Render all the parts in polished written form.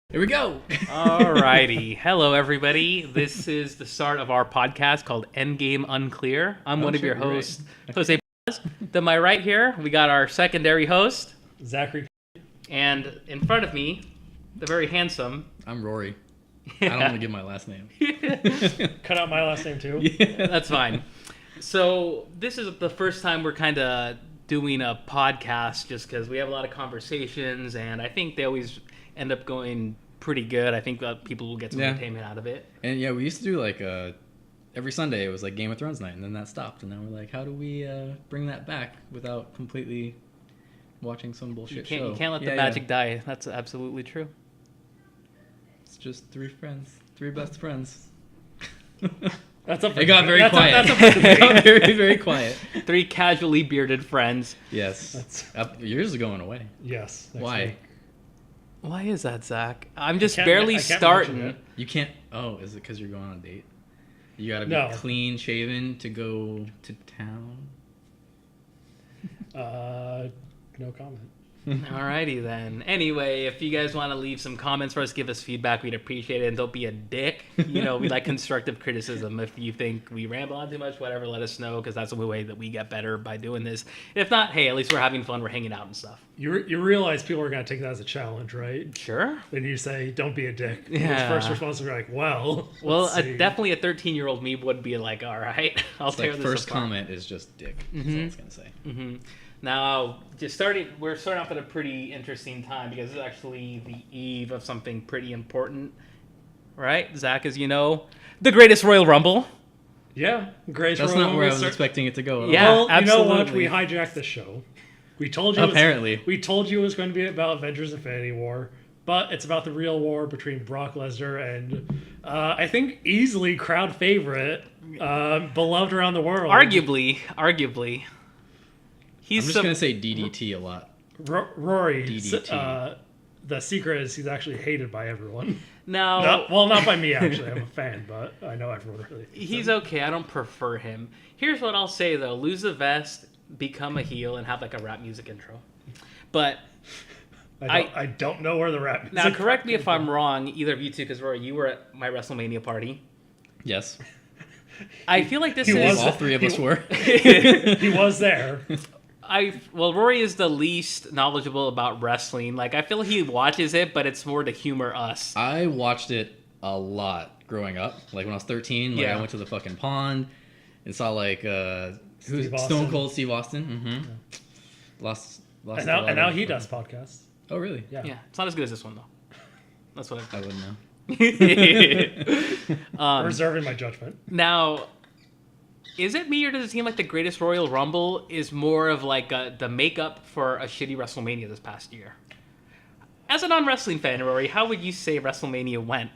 Here we go. Alrighty. Hello, everybody. This is the start of our podcast called Endgame Unclear. I'm one of your hosts, Jose Perez. To my right here, we got our secondary host, Zachary. And in front of me, the very handsome... I'm Rory. I don't want to give my last name. Cut out my last name, too. Yeah. That's fine. So this is the first time we're kind of doing a podcast just because we have a lot of conversations, and I think they always end up going pretty good. I think people will get some entertainment out of it. And yeah, we used to do like every Sunday it was like Game of Thrones night, and then that stopped, and now we're like, how do we bring that back without completely watching some bullshit show? You can't let the magic die. That's absolutely true. It's just three best friends. That's up. It got very quiet. It got very, very quiet. Three casually bearded friends. Yes. Yours is going away. Yes. Why? Week. Why is that, Zach? I'm just barely starting. You can't. Oh, is it because you're going on a date? You gotta be clean shaven to go to town. No comment. Alrighty then. Anyway, if you guys want to leave some comments for us, give us feedback, we'd appreciate it. And don't be a dick. You know, we like constructive criticism. If you think we ramble on too much, whatever, let us know, because that's the way that we get better by doing this. If not, hey, at least we're having fun. We're hanging out and stuff. You realize people are going to take that as a challenge, right? Sure. When you say, don't be a dick. Yeah. His first response will be like, well, definitely a 13-year-old me would be like, all right, I'll tear this first apart. comment is just dick. That's all I was going to say. Mm-hmm. Now, we're starting off at a pretty interesting time because it's actually the eve of something pretty important, right? Zach, as you know, the greatest Royal Rumble. Yeah, great. That's not where I was expecting it to go. Yeah, well, absolutely. You know what? We hijacked the show. We told you. We told you it was going to be about Avengers: Infinity War, but it's about the real war between Brock Lesnar and I think easily crowd favorite, beloved around the world. Arguably. I'm just going to say DDT a lot. Rory. DDT. The secret is he's actually hated by everyone. Now, not by me, actually. I'm a fan, but I know everyone really hates he's him. Okay. I don't prefer him. Here's what I'll say, though. Lose the vest, become a heel, and have like a rap music intro. But... I don't know where the rap music Now, correct me if I'm wrong, either of you two, because Rory, you were at my WrestleMania party. Yes. I feel like this is... All three of us were. He was there. Rory is the least knowledgeable about wrestling. Like, I feel he watches it, but it's more to humor us. I watched it a lot growing up. Like, when I was 13, I went to the fucking pond and saw, like, Stone Cold Steve Austin. Mm-hmm. Yeah. And now he does podcasts. Oh, really? Yeah. It's not as good as this one, though. That's what I wouldn't know. Reserving my judgment. Now... Is it me, or does it seem like the greatest Royal Rumble is more of like the makeup for a shitty WrestleMania this past year? As a non-wrestling fan, Rory, how would you say WrestleMania went?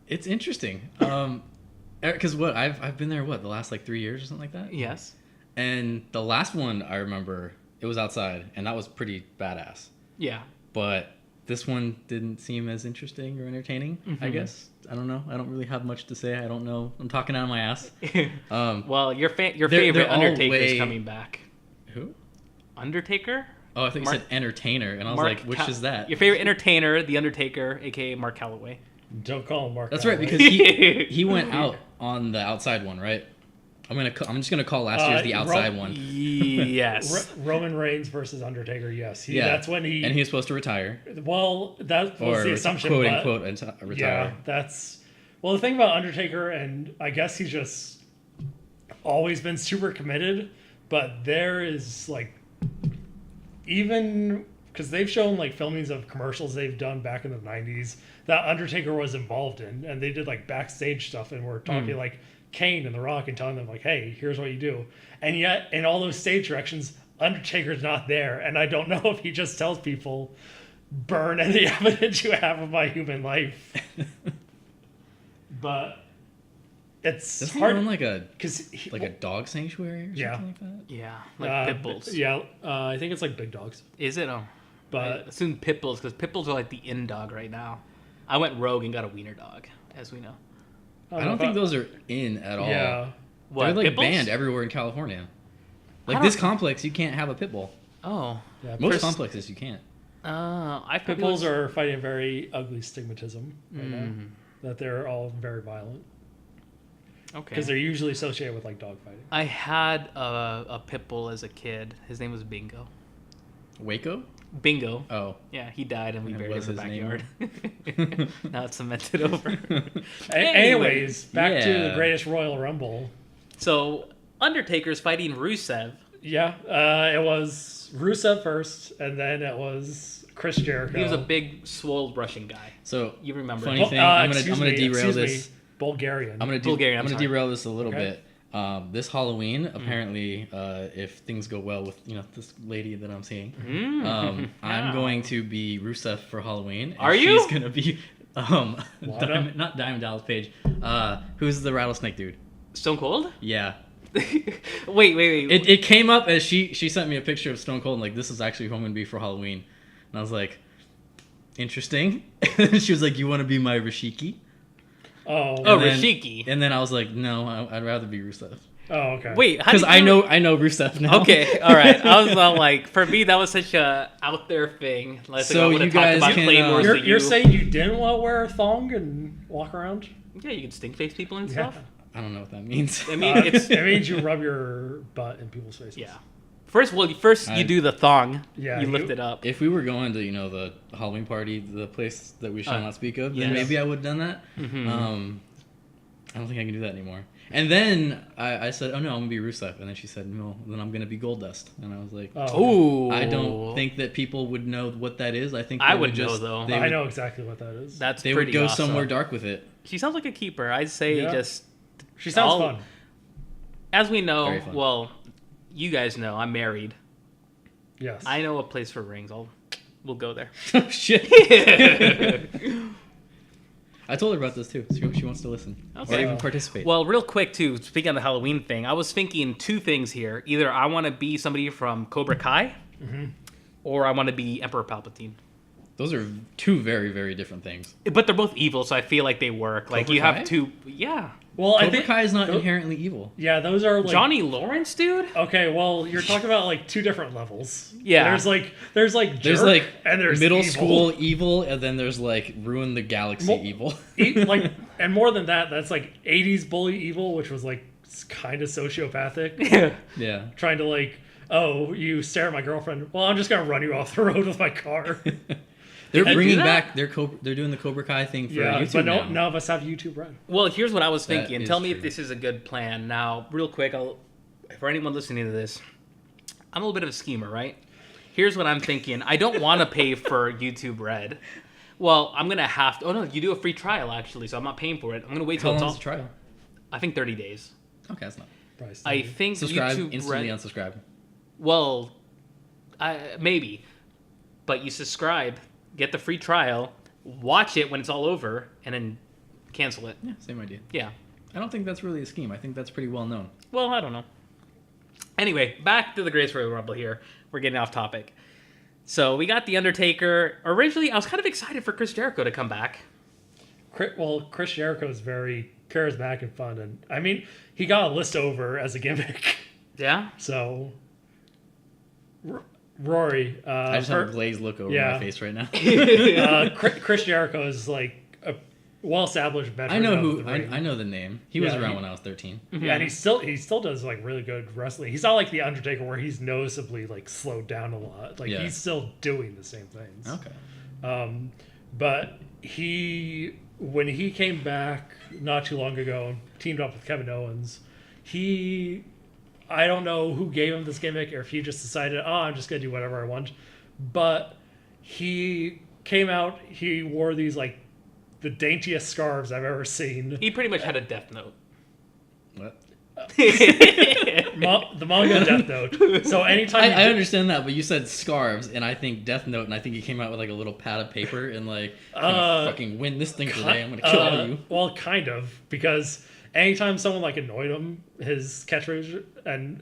It's interesting. Because I've been there, the last like 3 years or something like that? Yes. And the last one, I remember, it was outside, and that was pretty badass. Yeah. But this one didn't seem as interesting or entertaining, I guess. I don't know. I don't really have much to say. I don't know. I'm talking out of my ass. Well, your favorite Undertaker is coming back. Who? Undertaker? Oh, I think you said entertainer, and I was like, which is that? Your favorite entertainer, the Undertaker, a.k.a. Mark Calloway. Don't call him Mark That's Calloway. right, because he went out on the outside one, right? I'm just gonna call last year's the outside one. Yes. Roman Reigns versus Undertaker. Yes. That's when he. And he was supposed to retire. Well, that was the assumption. Quote unquote retire. Yeah, the thing about Undertaker, and I guess he's just always been super committed. But there is like, even because they've shown like filmings of commercials they've done back in the '90s that Undertaker was involved in, and they did like backstage stuff, and we're talking like Kane and The Rock and telling them like, hey, here's what you do. And yet in all those stage directions, Undertaker's not there. And I don't know if he just tells people, burn any evidence you have of my human life. But it's hard. Like a dog sanctuary or something like that? Yeah, like pit bulls. Yeah, I think it's like big dogs. Is it? Oh. But I assume pit bulls, because pit bulls are like the in dog right now. I went rogue and got a wiener dog, as we know. I don't think those are in at all. Yeah. They're like banned everywhere in California. Like this complex, you can't have a pit bull. Oh. Yeah, Most complexes, you can't. I Pitbulls are fighting very ugly stigmatism right now. That they're all very violent. Okay. Because they're usually associated with like dog fighting. I had a pit bull as a kid. His name was Bingo. Waco? Bingo. Oh. Yeah, he died and we What buried was him in the his backyard. Now it's cemented over. Anyways, back to Yeah. the Greatest Royal Rumble. So, Undertaker's fighting Rusev. Yeah, it was Rusev first, and then it was Chris Jericho. He was a big, swole Russian guy. So You remember funny him. thing. I'm gonna Excuse derail me, this. Bulgarian. I'm Bulgarian, I'm gonna sorry. derail this a little Okay. bit. This Halloween, apparently, if things go well with this lady that I'm seeing, I'm going to be Rusev for Halloween. And Are you? She's gonna be not Diamond Dallas Page. Who's the rattlesnake dude? Stone Cold? Yeah. Wait. It came up as she sent me a picture of Stone Cold and like, this is actually who I'm gonna be for Halloween, and I was like, interesting. She was like, you want to be my Rashiki? Oh, Oh, And then- Rashiki. And then I was like, no, I'd rather be Rusev. oh, okay. Wait, how Because did I you- know Rusev now. Okay, all right. I was all like, for me, that was such a out there thing. Like, So I would have you talked guys about can, claymores You're, to you're you. saying you didn't want to wear a thong and walk around? Yeah, you can stink face people and Yeah. stuff. I don't know what that means. I mean, it's It means you rub your butt in people's faces. yeah. First you do the thong. Yeah, you you- lift it up. If we were going to the Halloween party, the place that we shall not speak of, then yes. maybe I would have done that. Mhm. I don't think I can do that anymore. And then I said, oh no, I'm gonna be Rusev, and then she said, no, then I'm gonna be Goldust, and I was like, Oh, Ooh. I don't think that people would know what that is. I think I they would just, know, though. They I would, know exactly what that is. That's they pretty would go awesome. somewhere dark with it. She sounds like a keeper. I'd say Yeah. just She sounds I'll- fun. as we know. Very fun. Well, you guys know I'm married. Yes. I know a place for rings. We'll go there. Oh shit! I told her about this too. She wants to listen Okay. or even participate. Well, real quick too, speaking of the Halloween thing, I was thinking two things here. Either I want to be somebody from Cobra Kai, or I want to be Emperor Palpatine. Those are two very, very different things. But they're both evil, so I feel like they work. Like Cobra you Kai? have two. Yeah. Well, I Cobra think Kai is not tho- inherently evil. Yeah, those are like Johnny Lawrence, dude. Okay, well, you're talking about like two different levels. Yeah. There's like There's jerk, like and there's middle evil. school evil, and then there's like ruin the galaxy Mo- evil. Like, and more than that, that's like 80s bully evil, which was like kind of sociopathic, Yeah. trying to like, oh, you stare at my girlfriend. Well, I'm just gonna run you off the road with my car. They're They do bringing that? back. They're doing the Cobra Kai thing for Yeah, YouTube but now. none of us have YouTube Red. Well, here's what I was That thinking. is Tell me true. if this is a good plan. Now, real quick, for anyone listening to this, I'm a little bit of a schemer, right? Here's what I'm thinking. I don't want to pay for YouTube Red. Well, I'm gonna have to. Oh no, you do a free trial actually, so I'm not paying for it. I'm gonna wait How till it's long all. is the trial? I think 30 days. Okay, that's not. Probably I think Subscribe YouTube instantly. Red. Unsubscribe. Well, maybe, but you subscribe, get the free trial, watch it when it's all over, and then cancel it. Yeah, same idea. Yeah. I don't think that's really a scheme. I think that's pretty well known. Well, I don't know. Anyway, back to the Greatest Royal Rumble here. We're getting off topic. So we got The Undertaker. Originally, I was kind of excited for Chris Jericho to come back. Well, Chris Jericho is very charismatic and fun, and I mean, he got a list over as a gimmick. Yeah? So, Rory, I just have a glazed look over yeah. my face right now. Chris Jericho is like a well-established veteran. I know of who. the ring. I know the name. He was Yeah, around he- when I was 13. Yeah, and he still does like really good wrestling. He's not like the Undertaker where he's noticeably like slowed down a lot. Like Yeah. he's still doing the same things. Okay. But when he came back not too long ago and teamed up with Kevin Owens, I don't know who gave him this gimmick or if he just decided, I'm just gonna do whatever I want. But he came out, he wore these like the daintiest scarves I've ever seen. He pretty much had a death note. What? The manga Death Note. So anytime I understand that, but you said scarves, and I think Death Note, and I think he came out with like a little pad of paper and like, I'm gonna fucking win this thing today. I'm gonna kill all of you. Well, kind of, because anytime someone like annoyed him, his catchphrase, and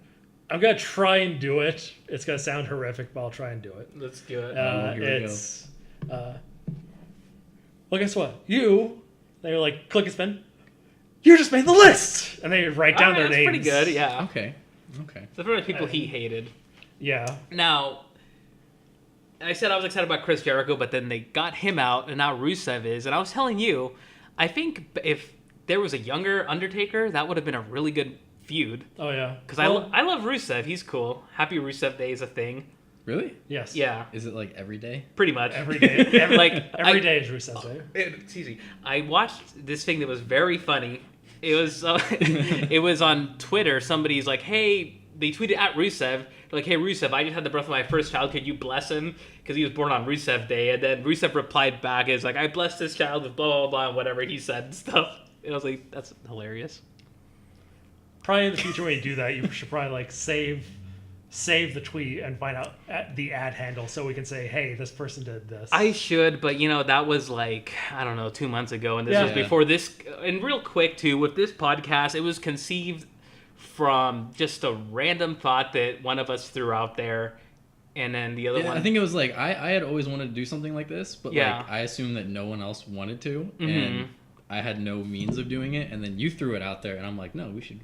I'm gonna try and do it. It's gonna sound horrific, but I'll try and do it. Let's do it. here we It's, well, guess what? They're like, click and spin. You just made the list, and they write down their that's names. pretty good, yeah. Okay. Okay. So for the people he hated. Yeah. Now, I said I was excited about Chris Jericho, but then they got him out, and now Rusev is. And I was telling you, I think if there was a younger Undertaker, that would have been a really good feud. Oh yeah, Because I love Rusev. He's cool. Happy Rusev Day is a thing. Really? yes, Yeah, Is it like every day? pretty much. every day, every day is Rusev Day. It's easy. I watched this thing that was very funny. It was it was on Twitter. Somebody's like, "Hey," they tweeted at Rusev, like, "Hey Rusev, I just had the birth of my first child. Could you bless him? Because he was born on Rusev Day." And then Rusev replied back, "Is like, I blessed this child with blah blah blah, and whatever he said and stuff." And I was like, "That's hilarious." Probably in the future when you do that, you should probably like save the tweet and find out the ad handle so we can say, hey, this person did this. I should, but that was like, I don't know, 2 months ago, and this Yeah. was before this. And real quick too, with this podcast, it was conceived from just a random thought that one of us threw out there, and then the other Yeah, one. I think it was like I had always wanted to do something like this, but Yeah. like I assumed that no one else wanted to, Mhm. and I had no means of doing it. And then you threw it out there, and I'm like, no, we should.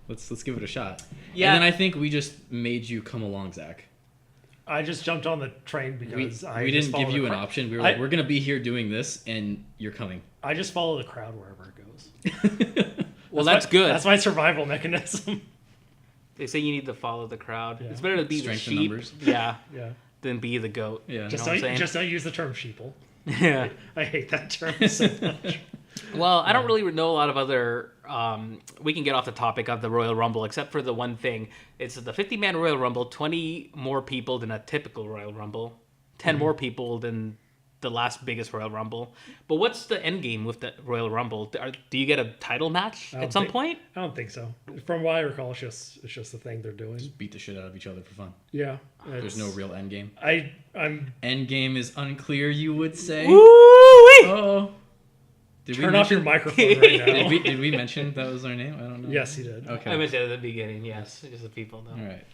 Let's give it a shot. Yeah. And then I think we just made you come along, Zach. I just jumped on the train We, because we didn't give you an crowd. option. We were I- like, we're gonna be here doing this, and you're coming. I just follow the crowd wherever it goes. Well, that's good. That's my survival mechanism. They say you need to follow the crowd. Yeah. It's better to be Strength the in sheep, numbers. yeah, Yeah. than be the goat. Yeah. You Just know what I'm saying? don't use the term sheeple. Yeah. I hate that term so much. Well, I don't really know a lot of other. We can get off the topic of the Royal Rumble, except for the one thing. It's the 50-man Royal Rumble, 20 more people than a typical Royal Rumble, 10 more people than the last biggest Royal Rumble. But what's the end game with the Royal Rumble? Do you get a title match at some point? I don't think so. From what I recall, it's just the thing they're doing. Beat the shit out of each other for fun. Yeah. There's no real end game. I'm End game is unclear, you would say. Woo-wee! Oh. Did turn off your microphone right now. Did we mention that was our name? I don't know. Yes, he did. Okay. I mentioned it at the beginning, yes. Just the people know. All right.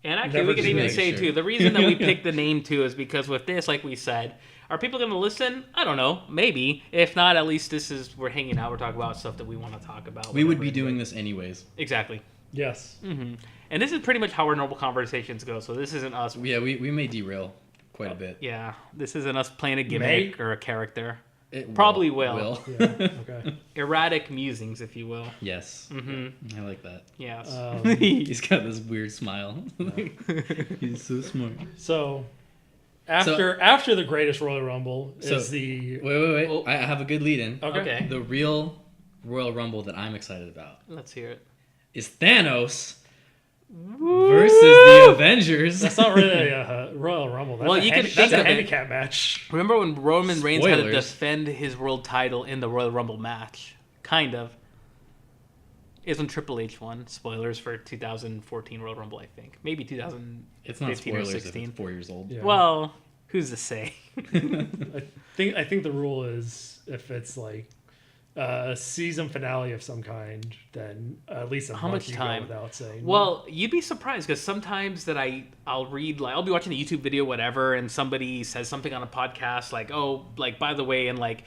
And actually, Never we can just even make say, sure. too, the reason that we picked the name, too, is because with this, like we said, are people going to listen? I don't know. Maybe. If not, at least we're hanging out. We're talking about stuff that we want to talk about. We would whatever. be doing this anyways. Exactly. Yes. Hmm. And this is pretty much how our normal conversations go, so this isn't us. Yeah, we may derail quite a bit. Yeah, this isn't us playing a gimmick or a character. It Probably will. Yeah. Okay. Erratic musings, if you will. Yes. Hmm. I like that. Yes. He's got this weird smile. He's so smart. So after the greatest Royal Rumble is the Wait. Oh. I have a good lead in. okay. The real Royal Rumble that I'm excited about Let's hear it. is Thanos versus the Avengers. That's not really a Royal Rumble. That's Well, a you can that's think a of it. handicap match. Remember when Roman Reigns had to Spoilers. defend his world title in the Royal Rumble match? Kind of. Is when Triple H won. Spoilers for 2014 Royal Rumble, I think. Maybe 2015 It's not or spoilers if 16. it's 4 years old. Yeah. Well, who's to say? I think the rule is if it's like a season finale of some kind, then at least How much you go time? without saying. Well, you'd be surprised because sometimes that I'll read, like, I'll be watching a YouTube video, whatever, and somebody says something on a podcast like, oh, like, by the way, and like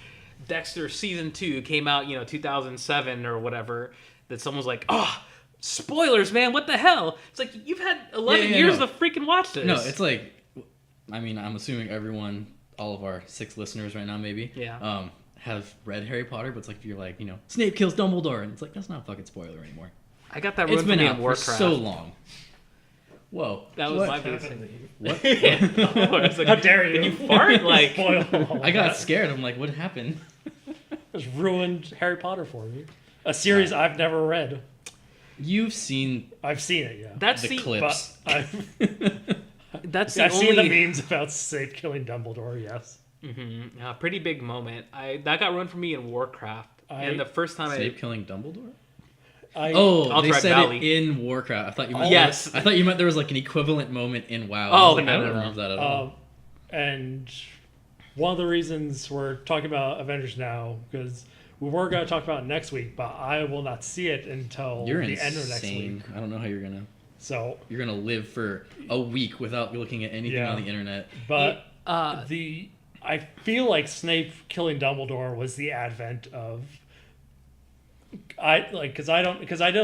Dexter season 2 came out, 2007 or whatever, that someone's like, oh, spoilers, man, what the hell? It's like, you've had 11 Yeah, years no. to freaking watch this. No, it's like, I mean, I'm assuming everyone, all of our 6 listeners right now, maybe, Yeah. have read Harry Potter, but it's like if you're like, Snape kills Dumbledore, and it's like that's not a fucking spoiler anymore. I got that It's ruined for been me out in for Warcraft. so long. Whoa, That was What? my biggest thing. What? I was like, How dare you? Did you fart? Like, Spoil all I got that. scared. I'm like, what happened? It's ruined Harry Potter for me. A series I've never read. You've seen I've seen it, yeah. that's the the clips. But that's the I've only seen the memes about Snape killing Dumbledore. Yes. a pretty big moment. That got ruined for me in Warcraft, and the first time Snape killing Dumbledore? I Oh, they Alterac said Valley. it in Warcraft. I thought you meant Yes. I thought you meant there was like an equivalent moment in WoW. Oh, I was like, no, I don't no, no. remember that at all. and one of the reasons we're talking about Avengers now because we were going to talk about it next week, but I will not see it until You're the insane. end of next week. I don't know how you're gonna live for a week without looking at anything Yeah. on the internet. But Uh, I feel like Snape killing Dumbledore was the advent of because I don't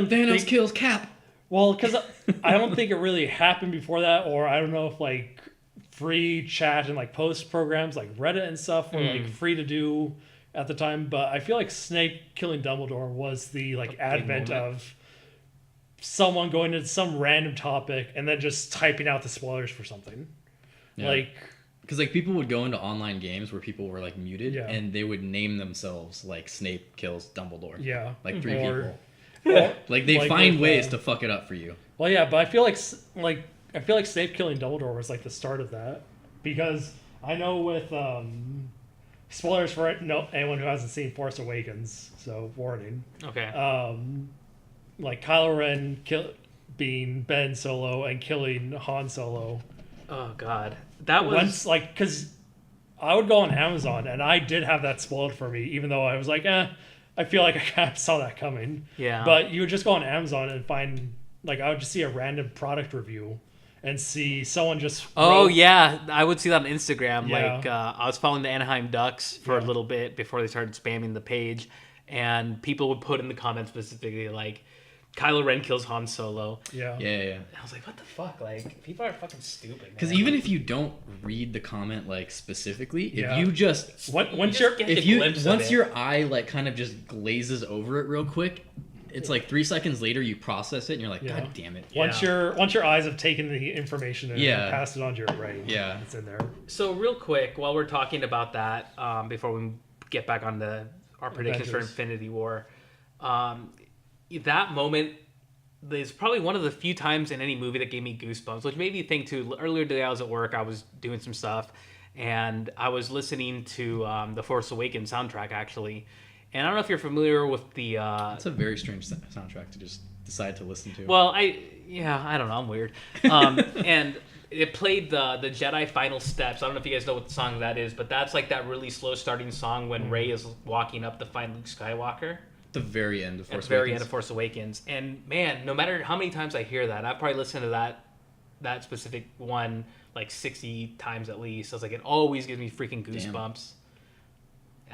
Thanos think, kills Cap. well because I don't think it really happened before that, or I don't know if like free chat and like post programs like Reddit and stuff were like free to do at the time. But I feel like Snape killing Dumbledore was the like advent of someone going into some random topic and then just typing out the spoilers for something. Yeah. Like, because like people would go into online games where people were like muted, Yeah. and they would name themselves like Snape kills Dumbledore. yeah, Like 3 Or- people. Like they like find with, ways to fuck it up for you. Well, yeah, but I feel like Snape killing Dumbledore was like the start of that, because I know with spoilers for anyone who hasn't seen Force Awakens, so warning. Okay. Like Kylo Ren being Ben Solo and killing Han Solo. Oh God, that was Once, like, because I would go on Amazon and I did have that spoiled for me, even though I was like, I feel like I kind of saw that coming. Yeah. But you would just go on Amazon and find, like, I would just see a random product review and see someone just. Oh yeah, I would see that on Instagram. Yeah. Like I was following the Anaheim Ducks for a Yeah. little bit before they started spamming the page, and people would put in the comments specifically like, "Kylo Ren kills Han Solo." Yeah. Yeah. And I was like, "What the fuck? Like, people are fucking stupid." Because even if you don't read the comment like specifically, Yeah. if you just Once once your eye like kind of just glazes over it real quick, it's like 3 seconds later you process it and you're like, Yeah. God damn it. Once your eyes have taken the information and Yeah. passed it on to your brain, Yeah. it's in there. So real quick, while we're talking about that, before we get back on our predictions for Avengers. Infinity War, that moment is probably one of the few times in any movie that gave me goosebumps, which made me think too. Earlier today, I was at work, I was doing some stuff, and I was listening to the Force Awakens soundtrack actually. And I don't know if you're familiar with the. It's a very strange soundtrack to just decide to listen to. Well, I don't know. I'm weird. And it played the Jedi Final Steps. I don't know if you guys know what the song that is, but that's like that really slow starting song when Rey is walking up to find Luke Skywalker. the very end of At Force the very Awakens. end of Force Awakens. And man, no matter how many times I hear that, I've probably listened to that specific one like 60 times at least. I was like, it always gives me freaking goosebumps.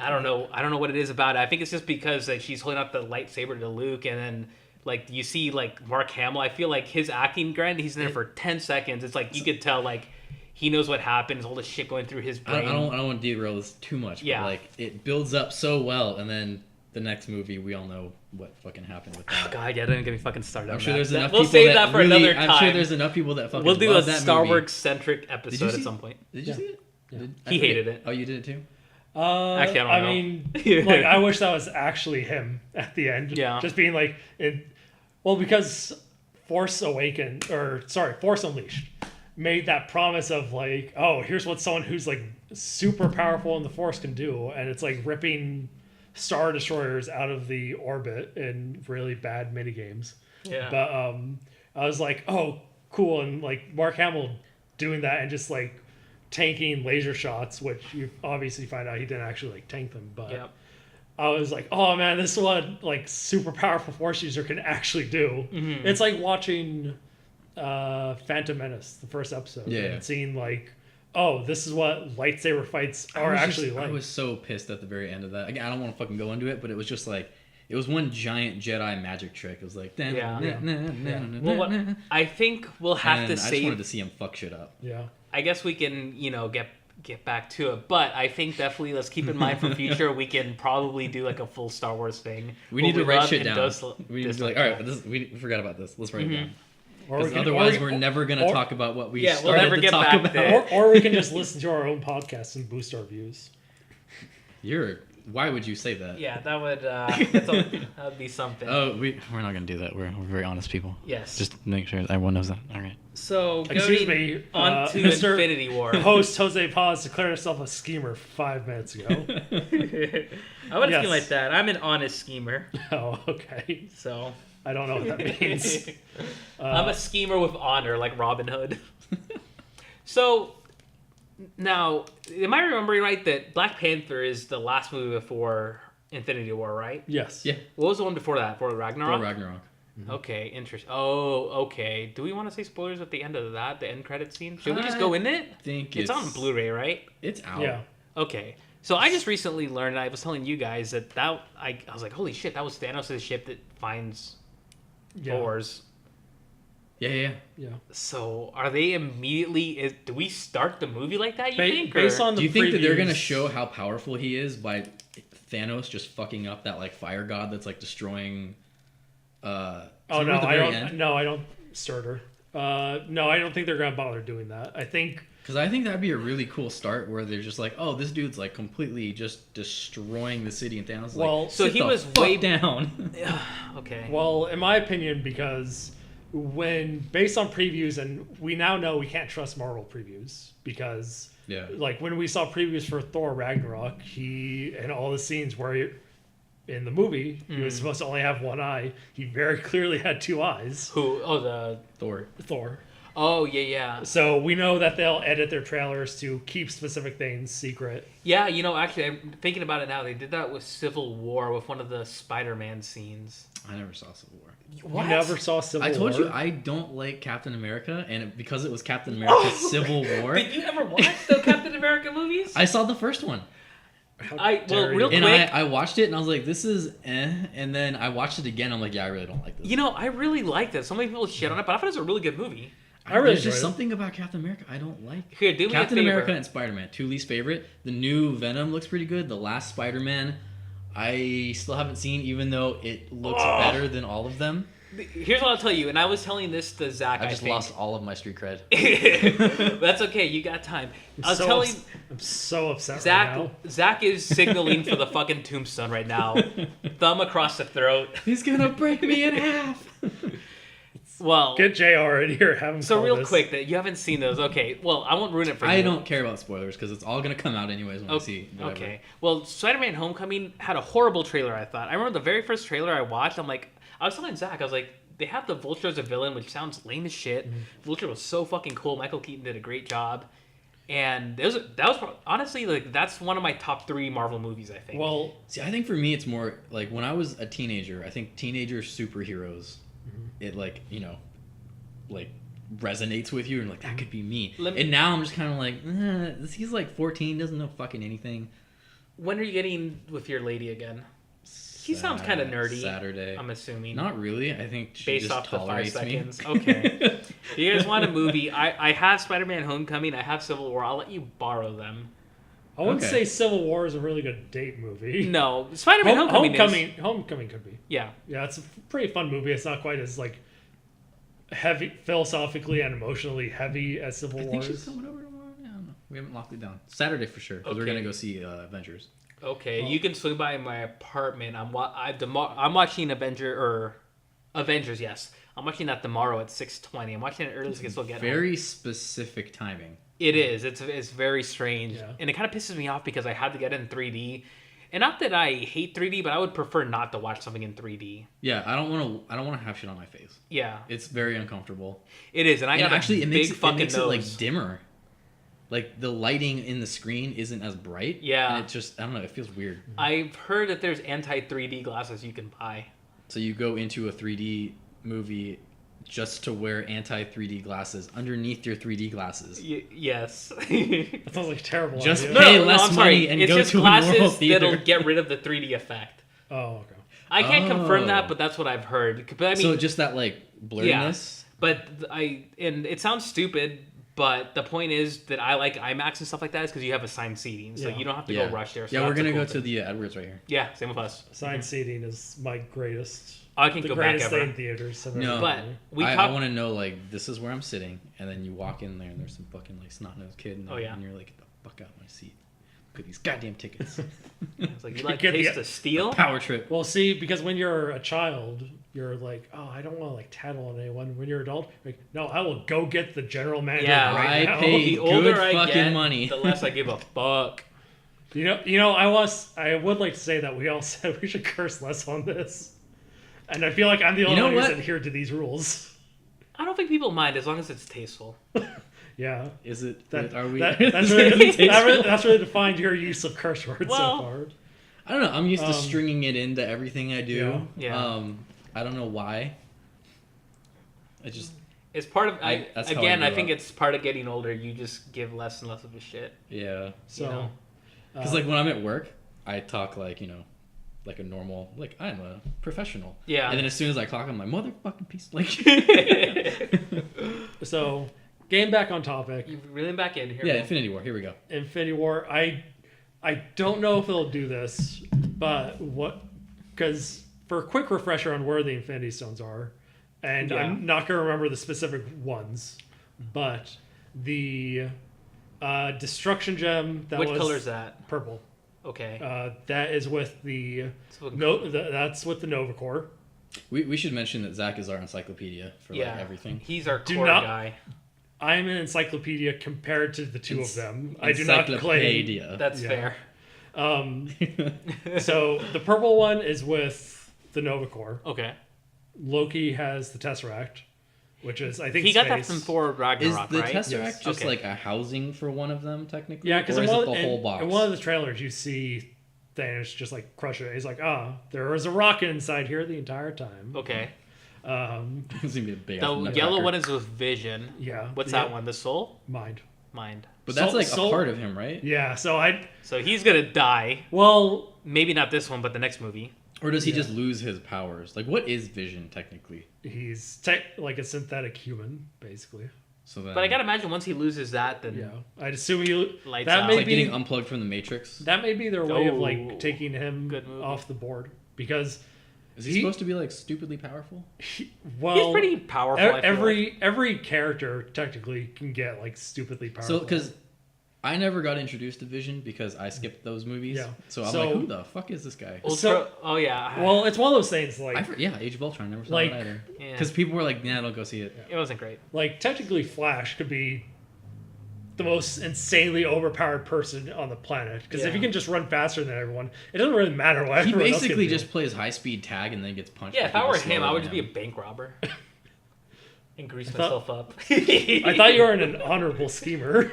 I don't know what it is about it. I think it's just because like she's holding out the lightsaber to Luke, and then like you see like Mark Hamill. I feel like his acting, granted, he's in there for 10 seconds. It's like you could tell like he knows what happens, all the shit going through his brain. I don't want to derail this too much, Yeah. but like it builds up so well, and then the next movie we all know what fucking happened with that. God, yeah, don't get me fucking started. I'm on sure that. there's enough We'll people save that that for really, another time. I'm sure there's enough people that fucking We'll do a love that Star movie. Wars centric Did episode you at see some it? point. Did you see it? Yeah. He hated it. Oh, you did it too? Actually, I don't know. mean, like, I wish that was actually him at the end. Yeah. Just being like, because Force Unleashed made that promise of like, oh, here's what someone who's like super powerful in the Force can do, and it's like ripping Star Destroyers out of the orbit in really bad mini games. Yeah. But I was like, oh, cool, and like Mark Hamill doing that and just like tanking laser shots, which you obviously find out he didn't actually like tank them, but Yep. I was like, oh man, this is what like super powerful Force user can actually do. Mm-hmm. It's like watching Phantom Menace, the first episode, Yeah. and seeing like, oh, this is what lightsaber fights are actually like. I was so pissed at the very end of that. Again, I don't want to fucking go into it, but it was just like it was one giant Jedi magic trick. It was like, Well, I think we'll have to I just save. wanted to see him fuck shit up. Yeah. I guess we can, get back to it. But I think definitely let's keep in mind for future we can probably do like a full Star Wars thing. We need to write shit down. We need to be dislike. like, all right, we forgot about this. Let's write it down. Or we Because can- otherwise, or- we're never gonna or- talk about what we Yeah, we'll started never to get talk back about. there. or we can just listen to our own podcast and boost our views. Why would you say that? Yeah, that would be something. Oh, we're not gonna do that. We're very honest people. Yes. Just make sure everyone knows that. All right. So Excuse going me, on to Mr. Infinity War. Host Jose Paz declared himself a schemer 5 minutes ago. I wouldn't Yes. scheme like that. I'm an honest schemer. Oh, okay. So I don't know what that means. I'm a schemer with honor, like Robin Hood. So now, am I remembering right that Black Panther is the last movie before Infinity War, right? Yes. Yeah. What was the one before that? For Ragnarok? Thor Ragnarok. Okay, interesting. Oh, okay. Do we want to say spoilers at the end of that, the end credit scene? Should we just go in it? Think It's on Blu-ray, right? It's out. Yeah. Okay. So I just recently learned, I was telling you guys that I was like, holy shit, that was Thanos' ship that finds Yeah. Thor's. Yeah. So are they immediately? Do we start the movie like that? You think? Based on the Do you think that they're previews- gonna show how powerful he is by Thanos just fucking up that like fire god that's like destroying? Oh no, I don't. End? No, I don't. Starter. No, I don't think they're gonna bother doing that. I think Because I think that'd be a really cool start where they're just like, oh, this dude's like completely just destroying the city, and Thanos is Well, like, so sit he the was fuck way down. Okay. Well, in my opinion, because when based on previews, and we now know we can't trust Marvel previews because, Yeah. like when we saw previews for Thor Ragnarok, he and all the scenes where in the movie he was supposed to only have one eye, he very clearly had two eyes. Who? Oh, the Thor. Oh yeah. So we know that they'll edit their trailers to keep specific things secret. Yeah, actually, I'm thinking about it now. They did that with Civil War with one of the Spider-Man scenes. I never saw Civil War. What? You never saw Civil War? I told you I don't like Captain America, and because it was Captain America Civil War, Did you ever watch the Captain America movies? I saw the first one. Real And quick. I watched it and I was like, this is and then I watched it again. I'm like, yeah, I really don't like this. I really liked it. So many people shit on it, but I thought it was a really good movie. I really There's just enjoyed it. something about Captain America I don't like. Here, do me Captain a favor. America and Spider-Man, two least favorite. The new Venom looks pretty good. The last Spider-Man, I still haven't seen, even though it looks better than all of them. Here's what I'll tell you, and I was telling this to Zach. I just think. lost all of my street cred. That's okay. You got time. I'm so upset Zach. right now. Zach is signaling for the fucking tombstone right now. Thumb across the throat. He's gonna break me in half. Well, Get JR in here. Have him so call real this. quick, that you haven't seen those. Okay, well, I won't ruin it for you. I don't care about spoilers because it's all gonna come out anyways when I see. Whatever. Okay. Well, Spider-Man: Homecoming had a horrible trailer. I thought. I remember the very first trailer I watched. I was telling Zach, I was like, they have the Vulture as a villain, which sounds lame as shit. Vulture was so fucking cool. Michael Keaton did a great job, and that was honestly like that's one of my top 3 Marvel movies. I think. Well, See, I think for me, it's more like when I was a teenager. I think teenager superheroes, it like resonates with you and like that could be me. And now I'm just kind of like, he's like 14, doesn't know fucking anything. When are you getting with your lady again? He sounds kind of nerdy. Saturday. I'm assuming. Not really. I think she Based just off the 5 tolerates seconds. me. Okay. If you guys want a movie, I have Spider-Man: Homecoming. I have Civil War. I'll let you borrow them. I wouldn't Okay. say Civil War is a really good date movie. No, Spider-Man: Homecoming could be. Yeah. Yeah, it's a pretty fun movie. It's not quite as like heavy philosophically and emotionally heavy as Civil I War think she's is. coming over tomorrow. Yeah, I don't know. We haven't locked it down. Saturday for sure because we're Okay. gonna go see Avengers. Okay, you can swing by my apartment. I'm watching Avengers. Yes, I'm watching that tomorrow at 6:20. I'm watching it early so I can still get home. Very specific timing. It is. It's very strange, Yeah. and it kind of pisses me off because I had to get it in 3D. And not that I hate 3D, but I would prefer not to watch something in 3D. Yeah, I don't want to have shit on my face. Yeah, It's very uncomfortable. it is, and I got actually a it big makes it fucking makes nose. it like dimmer. Like the lighting in the screen isn't as bright. Yeah. And it just I don't know, it feels weird. I've heard that there's anti-3D glasses you can buy. So you go into a 3D movie just to wear anti-3D glasses underneath your 3D glasses. Yes. That sounds like a terrible Just idea. pay less I'm sorry. money and it's go just to a normal glasses theater. that'll get rid of the 3D effect. Oh, okay. I can't confirm Oh. that, but that's what I've heard. But I mean, So just that like blurriness. but and it sounds stupid, but the point is that I like IMAX and stuff like that is because you have assigned seating, so Yeah. you don't have to go rush there. So Yeah, we're that's a gonna cool go to thing. the Edwards right here. Yeah, same with us. Assigned seating is my greatest. I can The go back greatest ever. thing in theaters. I've No. ever But done. we I talked. want to know like this is where I'm sitting, and then you walk in there and there's some fucking like snot nosed kid, in there, Oh, yeah. and you're like, get the fuck out of my seat. Look at these goddamn tickets. It's like you like Get the- taste of steel. Power trip. Well, see, because when you're a child, you're like, oh, I don't want to like tattle on anyone. When you're an adult, like, no, I will go get the general manager Yeah, right I now. pay- The older Good I fucking get, money. the less I give a fuck. I would like to say that we all said we should curse less on this, and I feel like I'm the only know one who's what? adhered to these rules. I don't think people mind as long as it's tasteful. Yeah, Is it? that, Are we? that, is that's, it really, tasteful? that's really defined your use of curse words Well, so far. I don't know. I'm used to Um, stringing it into everything I do. Yeah. I don't know why. I just It's part of. that's how I Again, I grew think up. it's part of getting older. You just give less and less of a shit. yeah. So, know. Because like when I'm at work, I talk like like a normal, like I'm a professional. Yeah. And then as soon as I clock, I'm like motherfucking piece. Like. So, getting back on topic. You reeling back in here. Yeah, Infinity War. Here we go. Infinity War. I don't know if they'll do this, but because for a quick refresher on where the Infinity Stones are, and Yeah. I'm not going to remember the specific ones, but the Destruction Gem that Which was color is that? purple. Okay. That is with the So- that's with the Nova Core. We should mention that Zach is our encyclopedia for yeah. like everything. He's our Do core not- guy. I'm an encyclopedia compared to the two of them. I do not claim. Encyclopedia. That's Yeah. fair. So the purple one is with the Nova Core. Okay. Loki has the Tesseract, which is I think He got that space. from Thor Is Ragnarok, the right? Tesseract Yes. just Okay. like a housing for one of them technically? Yeah, because or in, is one it the whole box? in one of the trailers you see Thanos just like crush it. He's like, there was a rocket inside here the entire time. Okay. It's gonna be a big. The ass yellow nutcracker. one is with Vision. Yeah. What's Yeah. that one? The Soul? Mind. Mind. But that's like Soul- a part of him, right? Yeah. So So he's gonna die. well, Maybe not this one, but the next movie. Or does he Yeah. just lose his powers? Like, what is Vision technically? he's like a synthetic human, basically. So then, But I gotta imagine once he loses that, then Yeah. I'd assume you Lights that out. may it's like be getting unplugged from the Matrix. that may be their way of Oh. like taking him Good movie. off the board because Is he supposed to be like stupidly powerful? well he's pretty powerful. I feel like. every character technically can get like stupidly powerful. So, because I never got introduced to Vision because I skipped those movies. Yeah. So I'm So- like, who the fuck is this guy? Ultra. So- oh yeah. well, it's one of those things like Yeah, Age of Ultron. Never saw Like- that either. Yeah. Because people were like, "Nah, don't go see it." It wasn't great. like technically Flash could be the most insanely overpowered person on the planet because if Yeah. he can just run faster than everyone, it doesn't really matter what He everyone else can basically do. just plays high speed tag and then gets punched. Yeah, by if I people were him, slower I would than just be a him. bank robber. And grease thought- myself up. I thought you were an honorable schemer.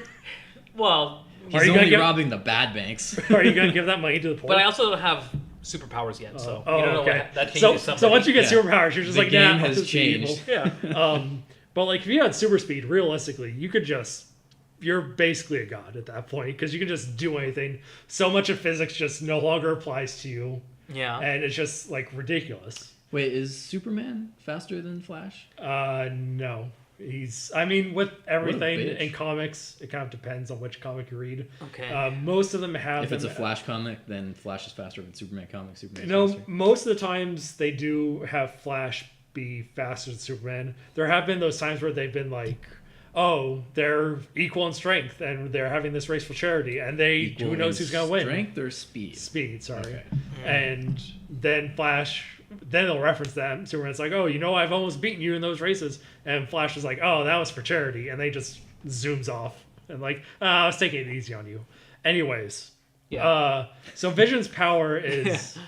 Well, Are He's you gonna only give- robbing the bad banks. Are you gonna give that money to the poor? but I also don't have superpowers yet, so Oh, you don't know okay. what that changes So somebody. once you get Yeah. superpowers, you're just The like, game nah, has I'll just be evil. changed. Yeah. But like if you had super speed, realistically, you could you're basically a god at that point because you can just do anything. So much of physics just no longer applies to you, Yeah. and it's just like ridiculous. Wait, is Superman faster than Flash? No. I mean, with everything bitch. in comics, it kind of depends on which comic you read. Okay. Most of them have If it's a them- Flash comic, then Flash is faster. If it's Superman comic, Superman's No, faster. most of the times they do have Flash be faster than Superman. There have been those times where they've been like, oh, they're equal in strength and they're having this race for charity, and Equal who knows in who's gonna win? Strength or speed? Speed, sorry. Okay. And then then they'll reference that. And Superman's like, oh, I've almost beaten you in those races, and Flash is like, oh, that was for charity, and they just zooms off and like, I was taking it easy on you. Anyways, Yeah. so Vision's power is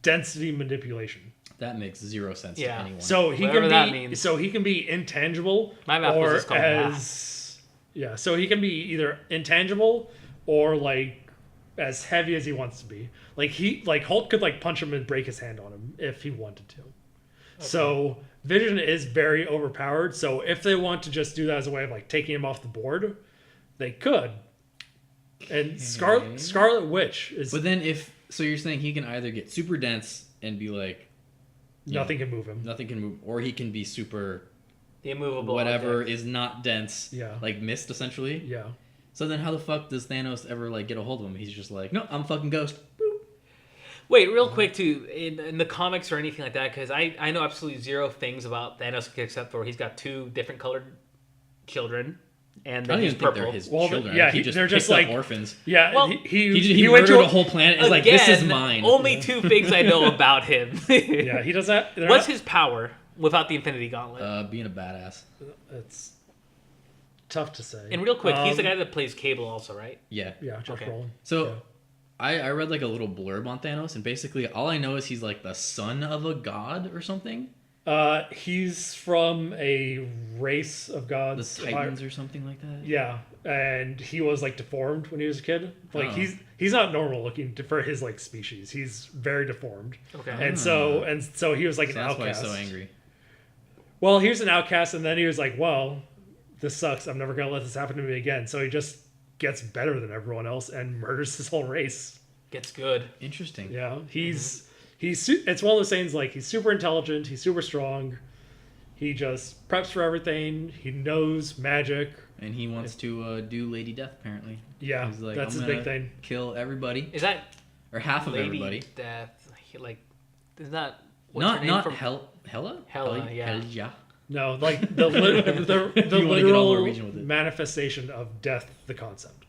density manipulation. That makes zero sense Yeah. to anyone. So he Whatever can that be means. so he can be intangible My math was or just called as yeah, so he can be either intangible or like as heavy as he wants to be. Like Hulk could like punch him and break his hand on him if he wanted to. So Vision is very overpowered. So if they want to just do that as a way of like taking him off the board, they could. And Scarlet Witch is But then so you're saying he can either get super dense and be like nothing can move him. nothing can move, or he can be super the immovable. whatever object. is not dense, Yeah. like mist essentially. Yeah. So then how the fuck does Thanos ever like get a hold of him? He's just like, no, I'm fucking Ghost. Wait, real quick too, in the comics or anything like that, because I know absolutely zero things about Thanos except for he's got two different colored children, and I then don't he's even think purple. they're his Well, children. yeah, he just they're just picks up like- orphans. Yeah, Well, He went murdered to a whole planet. It's like, this is mine. Only two things I know about him. Yeah, he does that. What's his power without the Infinity Gauntlet? Being a badass. It's tough to say. And real quick, he's the guy that plays Cable also, right? Yeah. Yeah, Josh Okay. Brolin. So Yeah. I read like a little blurb on Thanos, and basically all I know is he's like the son of a god or something. He's from a race of The gods. Titans or something like that. Yeah, and he was like deformed when he was a kid. Like Oh. he's not normal looking for his like species. He's very deformed. Okay. And so he was like So an that's why outcast. he's so angry. Well, he was an outcast, and then he was like, well, this sucks. I'm never gonna let this happen to me again. So he just gets better than everyone else and murders his whole race. Gets good. Interesting. Yeah, it's one of those things like he's super intelligent, he's super strong, he just preps for everything, he knows magic. And he wants to do Lady Death, apparently. Yeah, He's like, that's I'm his big gonna thing. Kill everybody. Is that Or half of Lady everybody. Death? Like, is that what's her name Not from? Hella? Hela, yeah. Hela? No, like the You wanna get all literal Norwegian with it. manifestation of death, the concept.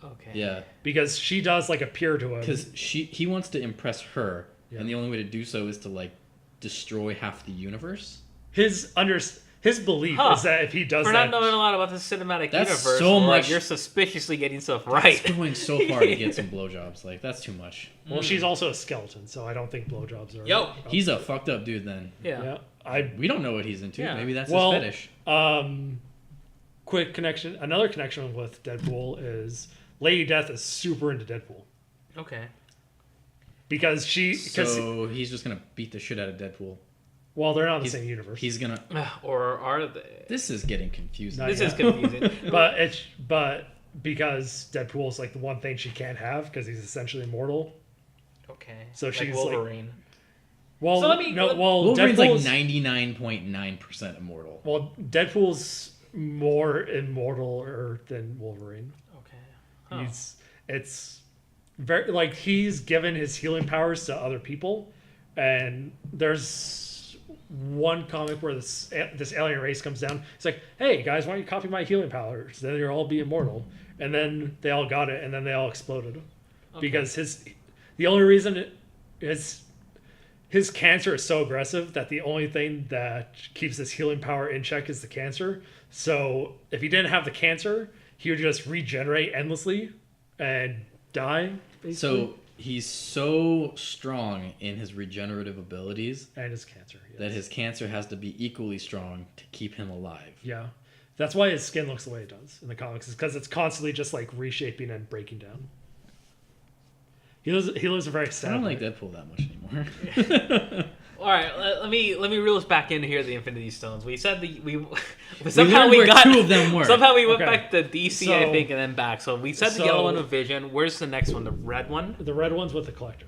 Okay. Yeah. Because she does like appear to him. Because he wants to impress her, Yeah. and the only way to do so is to like destroy half the universe. His belief is that if he does We're that, not knowing a lot about the cinematic That's universe. so or much- You're suspiciously getting stuff It's right. going so far to get some blowjobs. Like, that's too much. well, she's also a skeleton, so I don't think blowjobs are. Yo, He's a fucked up dude then. Yeah. Yeah, We don't know what he's into. Yeah. Maybe that's Well, his fetish. quick connection. Another connection with Deadpool is Lady Death is super into Deadpool Okay. because So he's just going to beat the shit out of Deadpool. well, they're not in the same universe. He's going to... Or are they? This is getting confusing. Not This yet. is confusing. but because Deadpool is like the one thing she can't have because he's essentially immortal. Okay. So like she's Wolverine. Well, So let me- Wolverine's like Deadpool's 99.9% immortal. well, Deadpool's more immortal than Wolverine. Okay. Huh. It's very like he's given his healing powers to other people, and there's one comic where this alien race comes down. It's like, hey guys, why don't you copy my healing powers? Then you'll all be immortal. And then they all got it, and then they all exploded because the only reason his cancer is so aggressive that the only thing that keeps his healing power in check is the cancer. So if he didn't have the cancer, he would just regenerate endlessly and die. Basically. So he's so strong in his regenerative abilities And his cancer. Yes. that his cancer has to be equally strong to keep him alive. Yeah. That's why his skin looks the way it does in the comics, is because it's constantly just like reshaping and breaking down. He lives a very I sad don't like life. Deadpool that much anymore. All right, let me reel us back into here. The Infinity Stones. We said learned where two of them were. Somehow we went Okay. back to DC, So- I think, and then back. So we said the yellow one with Vision. Where's the next one? The red one? The red one's with the Collector.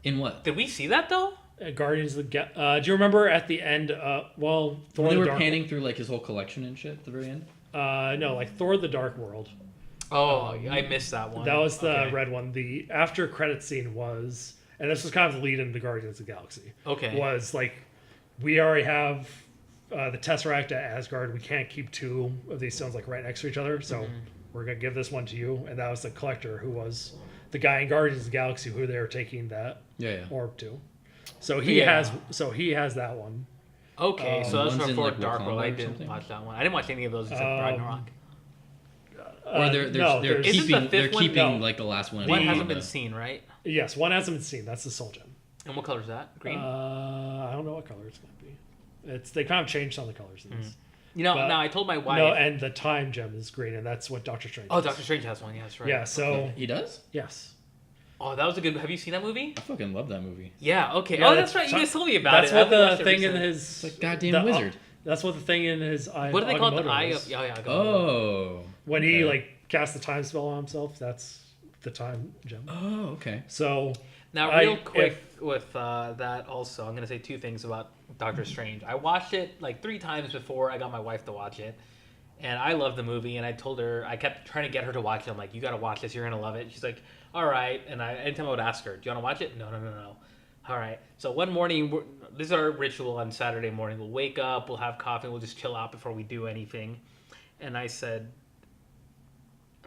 In what? Did we see that though? Guardians of the do you remember at the end? Thor When they the were Dark. panning through like his whole collection and shit at the very end. No, like Thor: The Dark World. Oh, I missed that one. That was the Okay. red one. The after credit scene was, and this was kind of the lead into the Guardians of the Galaxy. Okay. Was like, we already have the Tesseract at Asgard. We can't keep two of these stones like right next to each other, so we're gonna give this one to you. And that was the Collector, who was the guy in Guardians of the Galaxy who they were taking that Yeah. orb to. So he has that one. Okay, so that's one's from in, Thor: like, Dark World. Wakanda I or didn't something? watch that one. I didn't watch any of those except Ragnarok. Or they're no, there's- Isn't the they're fifth one- keeping no. like the last one. One in hasn't the- been seen, right? Yes, one hasn't been seen. That's the Soul Gem. And what color is that? Green. I don't know what color it's gonna be. They kind of changed some of the colors in this. You know, but- now I told my wife. No, and the Time Gem is green, and that's what Doctor Strange. Oh, is. Doctor Strange has one. Yeah, that's right. Yeah. So He does? yes, Oh, that was a good. Have you seen that movie? I fucking love that movie. Yeah. Okay. Yeah, oh, that's right. You guys told me about that's it. what I the watched it thing in recently. his. It's like goddamn the- wizard. That's what the thing in his eye. What do they call it? The Agamotto eye is. of. Yeah, yeah. Oh. When he Okay. like casts the time spell on himself, that's the Time Gem. Oh, okay. So Now, real quick with that, also, I'm gonna say two things about Doctor Strange. I watched it like 3 times before I got my wife to watch it, and I love the movie. And I told her, I kept trying to get her to watch it. I'm like, you gotta watch this. You're gonna love it. She's like, all right. And anytime I would ask her, do you wanna watch it? No. All right. So one morning, this is our ritual on Saturday morning. We'll wake up, we'll have coffee, we'll just chill out before we do anything. And I said,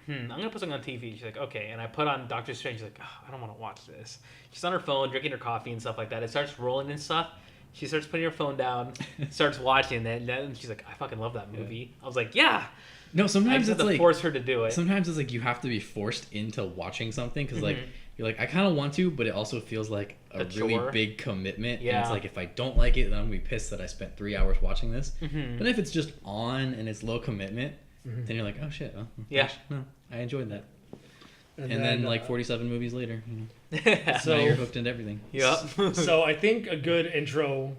I'm gonna put something on TV. She's like, okay. And I put on Doctor Strange. She's like, oh, I don't want to watch this. She's on her phone, drinking her coffee and stuff like that. It starts rolling and stuff. She starts putting her phone down, starts watching it, and then she's like, I fucking love that movie. I was like, yeah. No, I sometimes just had it's to like force her to do it. sometimes it's like you have to be forced into watching something because like you're like I kind of want to, but it also feels like a really chore. big commitment. And Yeah. it's like if I don't like it, then I'm gonna be pissed that I spent 3 hours watching this. But if it's just on and it's low commitment, then you're like, oh shit, oh, Yeah. gosh, no, I enjoyed that. And then, then like 47 movies later, So now you're hooked into everything. Yep. So I think a good intro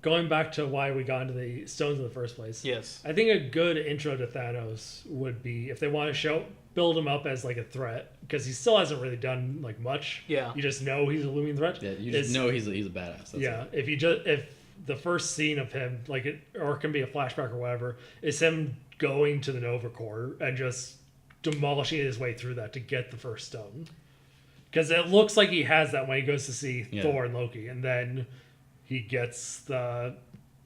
going back to why we got into the stones in the first place. Yes. I think a good intro to Thanos would be if they want to build him up as like a threat, because he still hasn't really done like much. Yeah. You just know he's a looming threat. Yeah, you just know he's a badass. That's yeah. it. If the first scene of him, like or it can be a flashback or whatever, is him going to the Nova Corps and just demolishing his way through that to get the first stone. Because it looks like he has that when he goes to see Thor and Loki, and then he gets the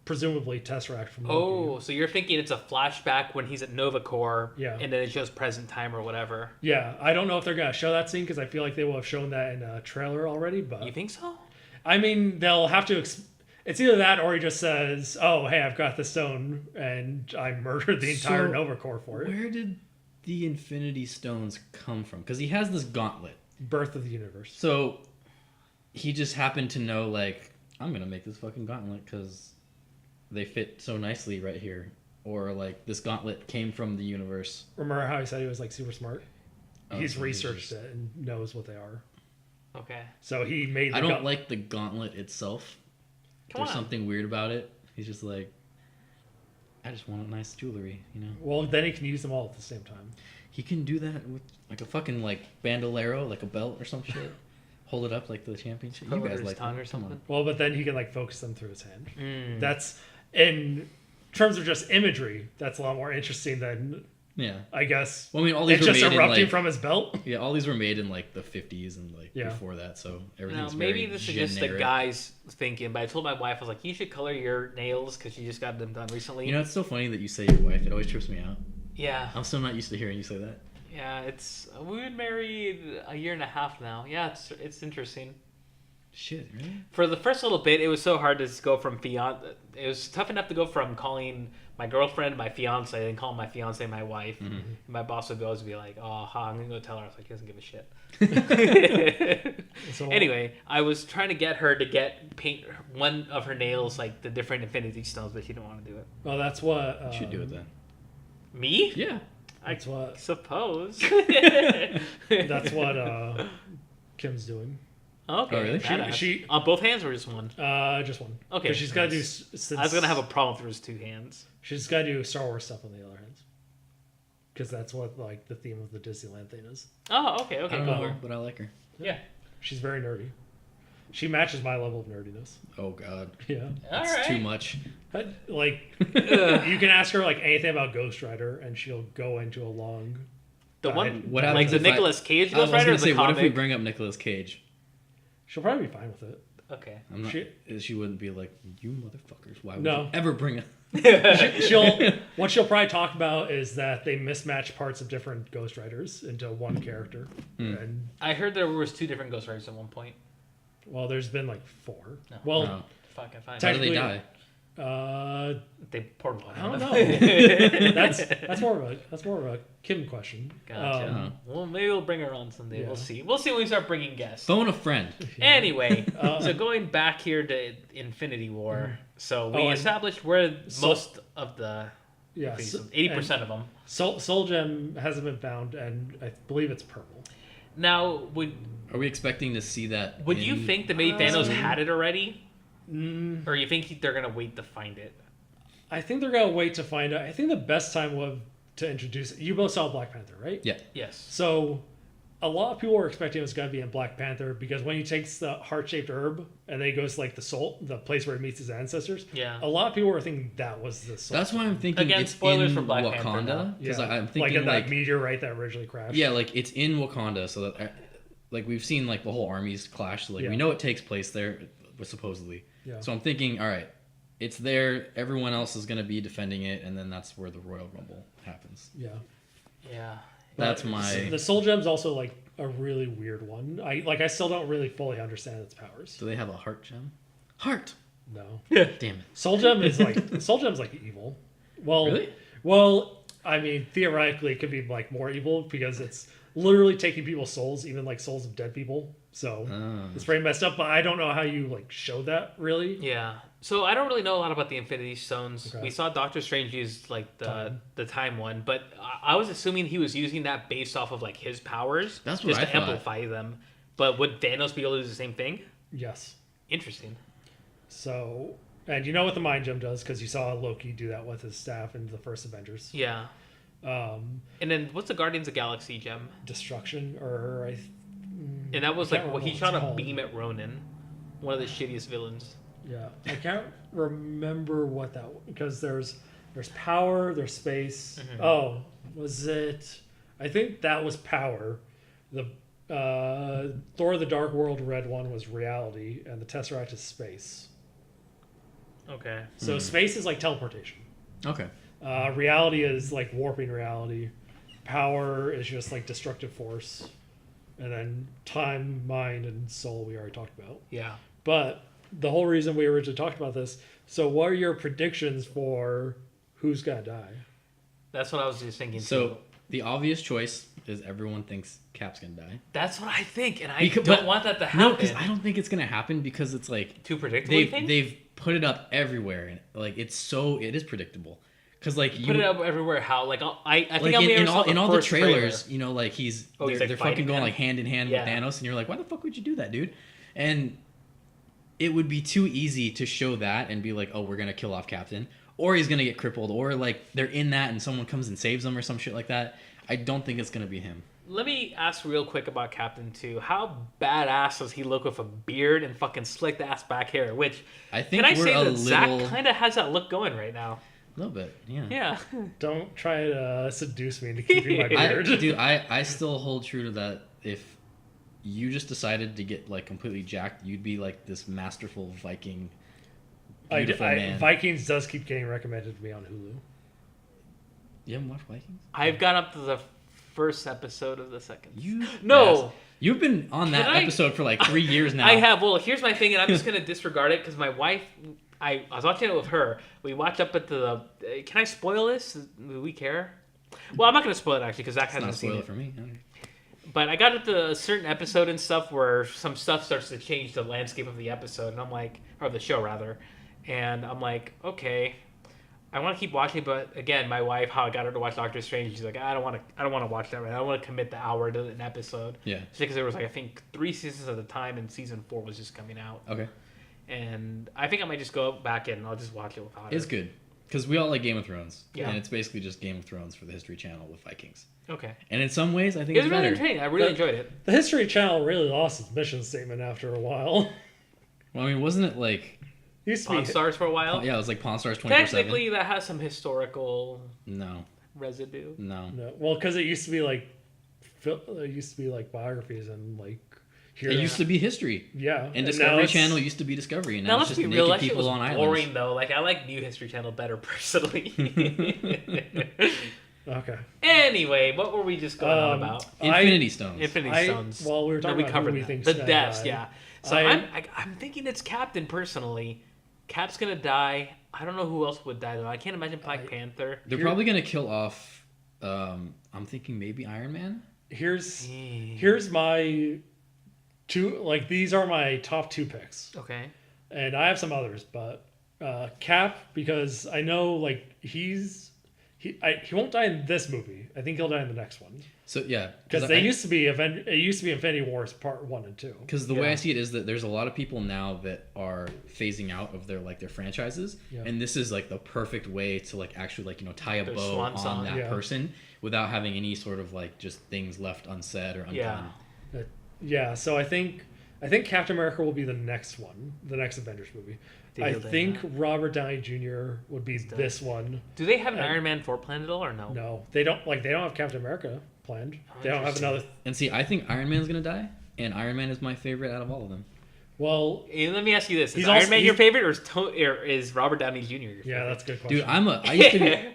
presumably Tesseract from Loki. Oh, so you're thinking it's a flashback when he's at Nova Corps, Yeah. and then it shows present time or whatever. Yeah, I don't know if they're going to show that scene because I feel like they will have shown that in a trailer already. But You think so? I mean, they'll have to. It's either that or he just says, "Oh, hey, I've got the stone, and I murdered the entire So, Nova Corps for it." Where did the Infinity Stones come from? Because he has this gauntlet. Birth of the universe. So he just happened to know, like, I'm going to make this fucking gauntlet because they fit so nicely right here. Or, like, this gauntlet came from the universe. Remember how he said he was like super smart? He's so researched it and knows what they are. Okay. So he made. I don't like the gauntlet itself. Come There's on. something weird about it. He's just like, I just want a nice jewelry, you know? Well, then he can use them all at the same time. He can do that with, like, a fucking, like, bandolero, like a belt or some shit. Hold it up like the championship. Put You it guys under his like tongue that. or Come on. something? Well, but then he can like focus them through his hand. Mm. That's in terms of just imagery. That's a lot more interesting than Yeah. I guess. Well, I mean, all these It's were just made in, erupting like, from his belt. yeah, all these were made in like the 50s and like Yeah. before that, so Now, everything's maybe very this is just the generic. guy's thinking, but I told my wife, I was like, you should color your nails because you just got them done recently. You know, it's so funny that you say your wife. It always trips me out. Yeah. I'm still not used to hearing you say that. Yeah, we've been married a year and a half now. Yeah, it's interesting. Shit, really? For the first little bit, it was so hard to go from fiance. It was tough enough to go from calling my girlfriend my fiance and calling my fiance my wife. Mm-hmm. My boss would always be like, "Oh, I'm gonna go tell her." I was like, "He doesn't give a shit." So Anyway, I was trying to get her to paint one of her nails like the different Infinity Stones, but she didn't want to do it. well, that's what You should do it then. Me? Yeah. That's what Suppose. that's what Kim's doing. Okay. Oh, really? badass. She- on both hands or just one? Just one. Okay, 'Cause she's got to do. nice. Since I was gonna have a problem if there was two hands. She's got to do Star Wars stuff on the other hand. Because that's what like the theme of the Disneyland thing is. Oh, okay, I okay, don't cool. know, but I like her. Yeah. She's very nerdy. She matches my level of nerdiness. Oh God, Yeah. All it's right. too much. Like you can ask her like anything about Ghost Rider and she'll go into a long. The one, What like happens the if I- Nicolas Cage I Ghost was Rider, or gonna the say, what comic. if we bring up Nicolas Cage? She'll probably be fine with it. Okay. I'm not, She- she wouldn't be like, you motherfuckers. Why would No. you ever bring up? What she'll probably talk about is that they mismatch parts of different Ghost Riders into one character, and I heard there was two different Ghost Riders at one point. well, there's been like 4. No. Well, No. Fucking fine. How do they Technically- die? They poured one. I don't on know. them. that's more of a Kim question. Gotcha. Uh-huh. Well, maybe we'll bring her on someday. Yeah. We'll see. We'll see when we start bringing guests. Phone a friend. Anyway, so going back here to Infinity War, so we Oh, and- established where So- most of the Yeah, 80% of them. Soul Gem hasn't been found, and I believe it's purple. Now, would Are we expecting to see that? you in- think that maybe Thanos had it already, Mm, or you think they're gonna wait to find it? I think they're gonna wait to find out. I think the best time was to introduce it. You both saw Black Panther, right? Yeah. Yes. So a lot of people were expecting it was going to be in Black Panther because when he takes the heart-shaped herb and then he goes to like the place where he meets his ancestors. Yeah. A lot of people were thinking that was the soul. That's why I'm thinking Again, it's spoilers in for Black Panther now. Wakanda. Because I'm like thinking in that meteorite that originally crashed. yeah, like it's in Wakanda, so that like we've seen like the whole armies clash. So like Yeah. we know it takes place there, supposedly. Yeah. So I'm thinking, all right, it's there. Everyone else is gonna be defending it, and then that's where the Royal Rumble happens. Yeah. Yeah. That's my. The Soul Gem's also like a really weird one. I still don't really fully understand its powers. Do they have a heart gem? Heart. No. Damn it. Soul Gem's like evil. Well, Really? Well, I mean, theoretically, it could be like more evil because it's literally taking people's souls, even like souls of dead people. So Oh. it's pretty messed up. But I don't know how you like show that really. Yeah. So I don't really know a lot about the Infinity Stones. Okay. We saw Doctor Strange use like Time. the time one, but I was assuming he was using that based off of like his powers, That's what just I to thought. amplify them. But would Thanos be able to do the same thing? Yes. Interesting. So And you know what the mind gem does because you saw Loki do that with his staff in the first Avengers. Yeah. And then what's the Guardians of the Galaxy gem? Destruction, And that was I like, can't well, he remember shot what it's a called. beam at Ronan, one of the shittiest villains. Yeah, I can't remember what that because there's power, there's space. Mm-hmm. Oh, was it? I think that was power. The Thor: The Dark World red one was reality, and the Tesseract is space. Okay. So space is like teleportation. Okay. Reality is like warping reality. Power is just like destructive force, and then time, mind, and soul we already talked about. Yeah. But the whole reason we originally talked about this. So, what are your predictions for who's gonna die? That's what I was just thinking. So too. the obvious choice is everyone thinks Cap's gonna die. That's what I think, and I Because- don't but- want that to happen. No, because I don't think it's gonna happen because it's like Too predictable. You think? they've put it up everywhere and like it is predictable. Because like you Put it up everywhere. How? Like I think like I may in have saw all the first trailers, trailer. you know, like He's, they're like, fucking fighting going him? like hand in hand Yeah. with Thanos, and you're like, why the fuck would you do that, dude? And it would be too easy to show that and be like, oh, we're gonna kill off Captain, or he's gonna get crippled, or like they're in that and someone comes and saves them or some shit like that. I don't think it's gonna be him. Let me ask real quick about Captain 2. How badass does he look with a beard and fucking slicked ass back hair? Which I think can I we're say a that Zach little, kind of has that look going right now? a little bit, yeah. Yeah. Don't try to seduce me into keeping my beard. Dude, I still hold true to that. If you just decided to get like completely jacked, you'd be like this masterful Viking, beautiful man. Vikings does keep getting recommended to me on Hulu. You haven't watched Vikings? I've got up to the first episode of the second. Yes. You've been on that Can I- episode for like 3 years now. I have. Well, here's my thing, and I'm just gonna disregard it because my wife. I was watching it with her. We watched up at the. Can I spoil this? Do we care? Well, I'm not gonna spoil it actually because Zach It's not a hasn't seen spoiler it. for me. But I got up to a certain episode and stuff where some stuff starts to change the landscape of the episode, and I'm like, or the show rather, and I'm like, okay, I want to keep watching, but again, my wife, how I got her to watch Doctor Strange, she's like, I don't want to watch that right now. I don't want to commit the hour to an episode. Yeah. Because there was like I think 3 seasons at the time, and season 4 was just coming out. Okay. And I think I might just go back and I'll just watch it without It's her. good. Because we all like Game of Thrones. Yeah. And it's basically just Game of Thrones for the History Channel with Vikings. Okay. And in some ways, I think It was it's really better. entertaining. I really enjoyed it. The History Channel really lost its mission statement after a while. Well, I mean, wasn't it like... Used to Pawn be Stars for a while. Yeah, it was like Pawn Stars 24/7. Technically, that has some historical No. residue. No. no, well, because it used to be like biographies and like here. It used to be history. Yeah, And now Discovery it's- Channel used to be Discovery. And now, Now it's let's just be real. naked That shit was people on boring islands. though. Like I like New History Channel better personally. Okay. Anyway, what were we just going on about? Infinity Stones. Infinity Stones. Well, we were talking about who we that. think's The gonna deaths. die. Yeah. So I'm thinking it's Captain personally. Cap's gonna die. I don't know who else would die though. I can't imagine Black Panther. They're probably going to kill off... I'm thinking maybe Iron Man? Here's my two. Like these are my top 2 picks, Okay. and I have some others, but Cap, because I know like he won't die in this movie. I think he'll die in the next one. So, yeah. Because it used to be Infinity Wars Part 1 and 2. Because the way I see it is that there's a lot of people now that are phasing out of their franchises, Yeah. and this is like the perfect way to like actually like tie a Their bow swan on song. that Yeah. person without having any sort of like just things left unsaid or undone. Yeah. Yeah, so I think Captain America will be the next one, the next Avengers movie. I Deal, then, think huh? Robert Downey Jr. would be this one. Do they have an Iron Man 4 planned at all or no? No, they don't have Captain America planned. They don't have another. And see, I think Iron Man's gonna die, and Iron Man is my favorite out of all of them. Well, Hey, let me ask you this: Is He's Iron also- Man he's- your favorite, or is Robert Downey Jr. your favorite? yeah, that's a good question. Dude,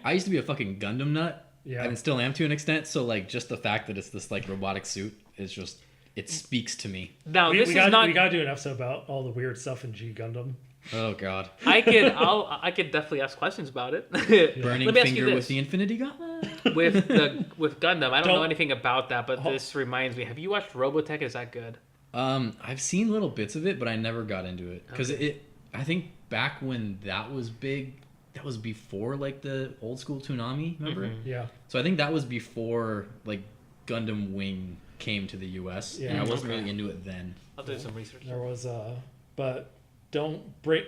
I used to be a fucking Gundam nut. Yeah. And still am to an extent. So like just the fact that it's this like robotic suit is just it speaks to me. Now we this is got not. to do an episode about all the weird stuff in G Gundam. Oh god. I could definitely ask questions about it. Burning Let me ask you finger this. with the Infinity Gauntlet. with Gundam. I don't know Don't- anything about that, but this reminds me. Have you watched Robotech? Is that good? I've seen little bits of it, but I never got into it because I think back when that was big, that was before like the old school Toonami. Remember? Mm-hmm. Yeah. So I think that was before like Gundam Wing came to the U.S. and I Yeah. wasn't really into it then. I'll do some research. There was but don't break.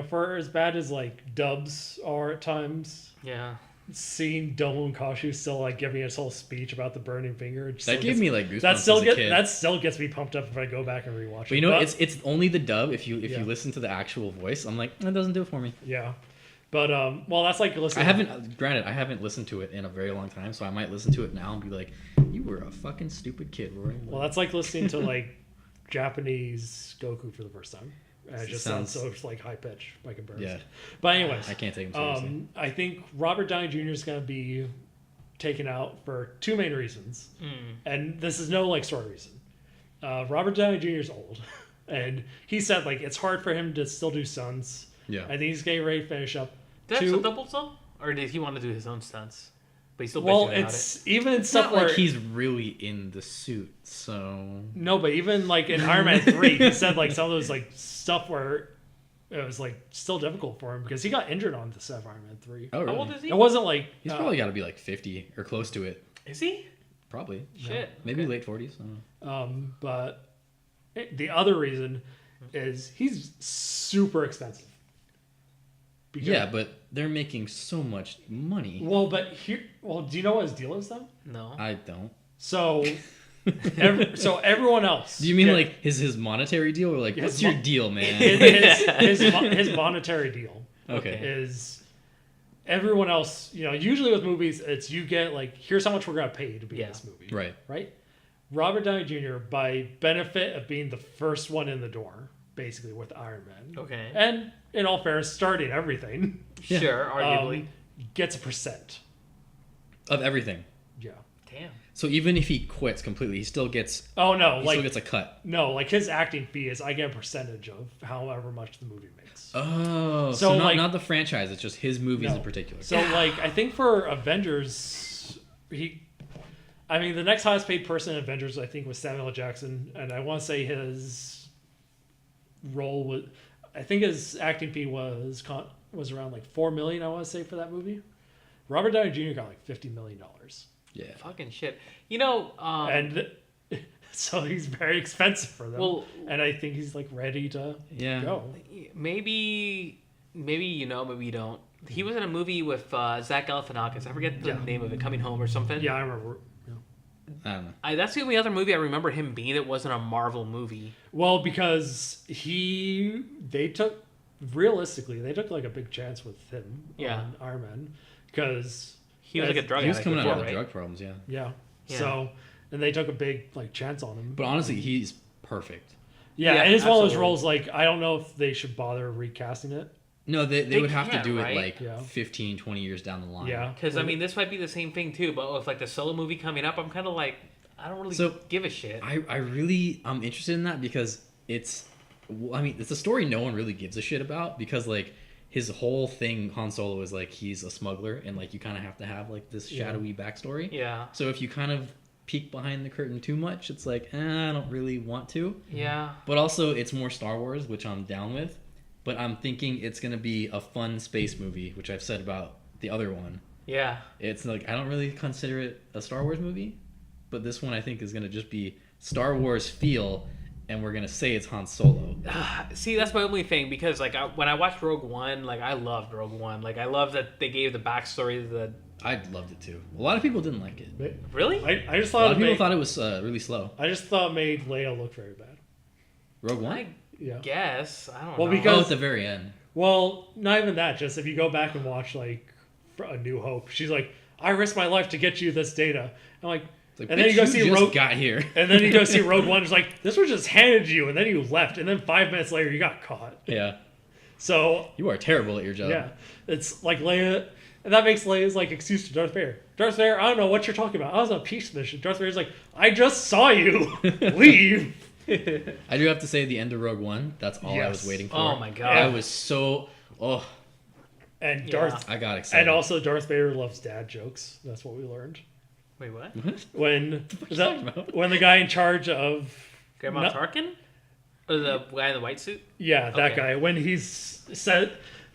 for as bad as like dubs are at times, Yeah. seeing Double Nkashu still like giving his whole speech about the burning finger, That gave me like goosebumps that still as a kid. that still gets me pumped up if I go back and rewatch But it. it's only the dub. If you Yeah. listen to the actual voice, I'm like, that doesn't do it for me. Yeah, but well, that's like listening. I haven't listened to it in a very long time, so I might listen to it now and be like, you were a fucking stupid kid, Rory. Well, that's like listening to like Japanese Goku for the first time. And it just sounds so like high pitch by comparison. Yeah. But anyways, I can't take him seriously. I think Robert Downey Jr. is going to be taken out for two main reasons, and this is no like story reason. Robert Downey Jr. is old, and he said like it's hard for him to still do stunts. Yeah. I think he's getting ready to finish up. Did that still double though, or did he want to do his own stunts? But he's still Well, bitching about it's even in It's stuff not where like he's really in the suit, so no, but even like in Iron Man 3, he said like some of those like stuff where it was like still difficult for him because he got injured on the set of Iron Man 3. Oh, How really? old is he? It wasn't like He's probably got to be like 50 or close to it. Is he? Probably. Shit. Maybe Okay. late 40s. I don't know. But the other reason is he's super expensive. Because, Yeah, but they're making so much money. Well, do you know what his deal is though? No. I don't. So, everyone else. Do you mean like his monetary deal, or like His what's your mo- deal, man? his monetary deal Okay. is everyone else? Usually with movies, it's you get like here's how much we're gonna pay to be in this movie. Right. Right. Robert Downey Jr. by benefit of being the first one in the door, basically with Iron Man. Okay. And in all fairness, starting everything, Sure, arguably. gets a percent. Of everything. Yeah. Damn. So even if he quits completely, he still gets Oh no, still gets a cut. no, like his acting fee is I get a percentage of however much the movie makes. Oh, So, so not, like- not the franchise, it's just his movies No. in particular. So like I think for Avengers, the next highest paid person in Avengers I think was Samuel L. Jackson, and I want to say his role was, I think his acting fee was around like $4 million. I want to say for that movie. Robert Downey Jr. got like $50 million, Yeah. Fucking shit. and so he's very expensive for them. Well- and I think he's like ready to Yeah. go. maybe maybe you don't. He was in a movie with Zach Galifianakis. I forget the name of it, Coming Home or something. Yeah, I remember. Yeah. I don't know. That's the only other movie I remember him being that wasn't a Marvel movie. Well, because they took like a big chance with him on Iron Man, because He was like a drug He was addict coming out before, of right? drug problems, yeah. yeah. Yeah. So and they took a big like chance on him. But honestly, he's perfect. Yeah, Yeah, and it's one of those absolutely. roles like I don't know if they should bother recasting it. No, they would have to can't, do right? it like Yeah. 15, 20 years down the line. Yeah, Because this might be the same thing too. But with like the solo movie coming up, I'm kind of like, I don't really give a shit. I'm interested in that because it's a story no one really gives a shit about, because like his whole thing, Han Solo, is like he's a smuggler, and like you kind of have to have like this shadowy backstory. Yeah. So if you kind of peek behind the curtain too much, it's like, I don't really want to. Yeah. But also, it's more Star Wars, which I'm down with. But I'm thinking it's going to be a fun space movie, which I've said about the other one. Yeah. It's like, I don't really consider it a Star Wars movie, but this one I think is going to just be Star Wars feel, and we're going to say it's Han Solo. See, that's my only thing, because like when I watched Rogue One, like I loved Rogue One. Like I love that they gave the backstory. I loved it too. A lot of people didn't like it. Really? I just A lot thought of people thought it was really slow. I just thought it made Leia look very bad. Rogue One? I Yeah. guess I don't Well, know. because- Oh, at the very end. Well, not even that. Just if you go back and watch like A New Hope, she's like, "I risked my life to get you this data." I'm like, It's like, and then you go see just Rogue, got here. and then you go see Rogue One. It's like this was just handed to you, and then you left, and then 5 minutes later you got caught. Yeah. So You are terrible at your job. yeah, it's like Leia, and that makes Leia's like excuse to Darth Vader. Darth Vader, I don't know what you're talking about. I was on a peace mission. Darth Vader's like, I just saw you leave. I do have to say, the end of Rogue One, that's all I was Yes. waiting for. Oh my God. I was so... Oh, And Yeah. Darth, I got excited. and also Darth Vader loves dad jokes. That's what we learned Wait, what? when you talking about? when the guy in charge of Grandma No. Tarkin? Or the guy in the white suit? that Okay. guy when he's said,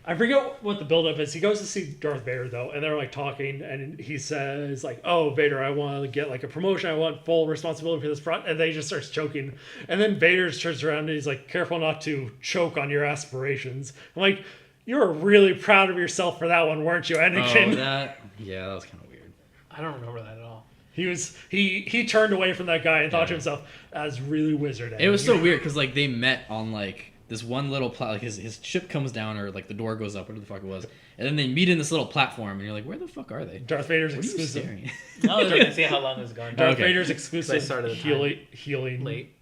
I forget what the buildup is. He goes to see Darth Vader though, and they're like talking, and he says like, "Oh, Vader, I want to get like a promotion. I want full responsibility for this front." And then he just starts choking, and then Vader turns around and he's like, "Careful not to choke on your aspirations." I'm like, "You were really proud of yourself for that one, weren't you, Anakin?" that was kind of weird. I don't remember that at all. He turned away from that guy and thought to himself, "That's really wizard." It was so weird because like they met on like this one little like his ship comes down or like the door goes up, whatever the fuck it was, and then they meet in this little platform, and you're like, where the fuck are they? Darth Vader's What are you exclusive. staring? I was going to see how long it's going. Darth Okay. Vader's I exclusive started the healing Late.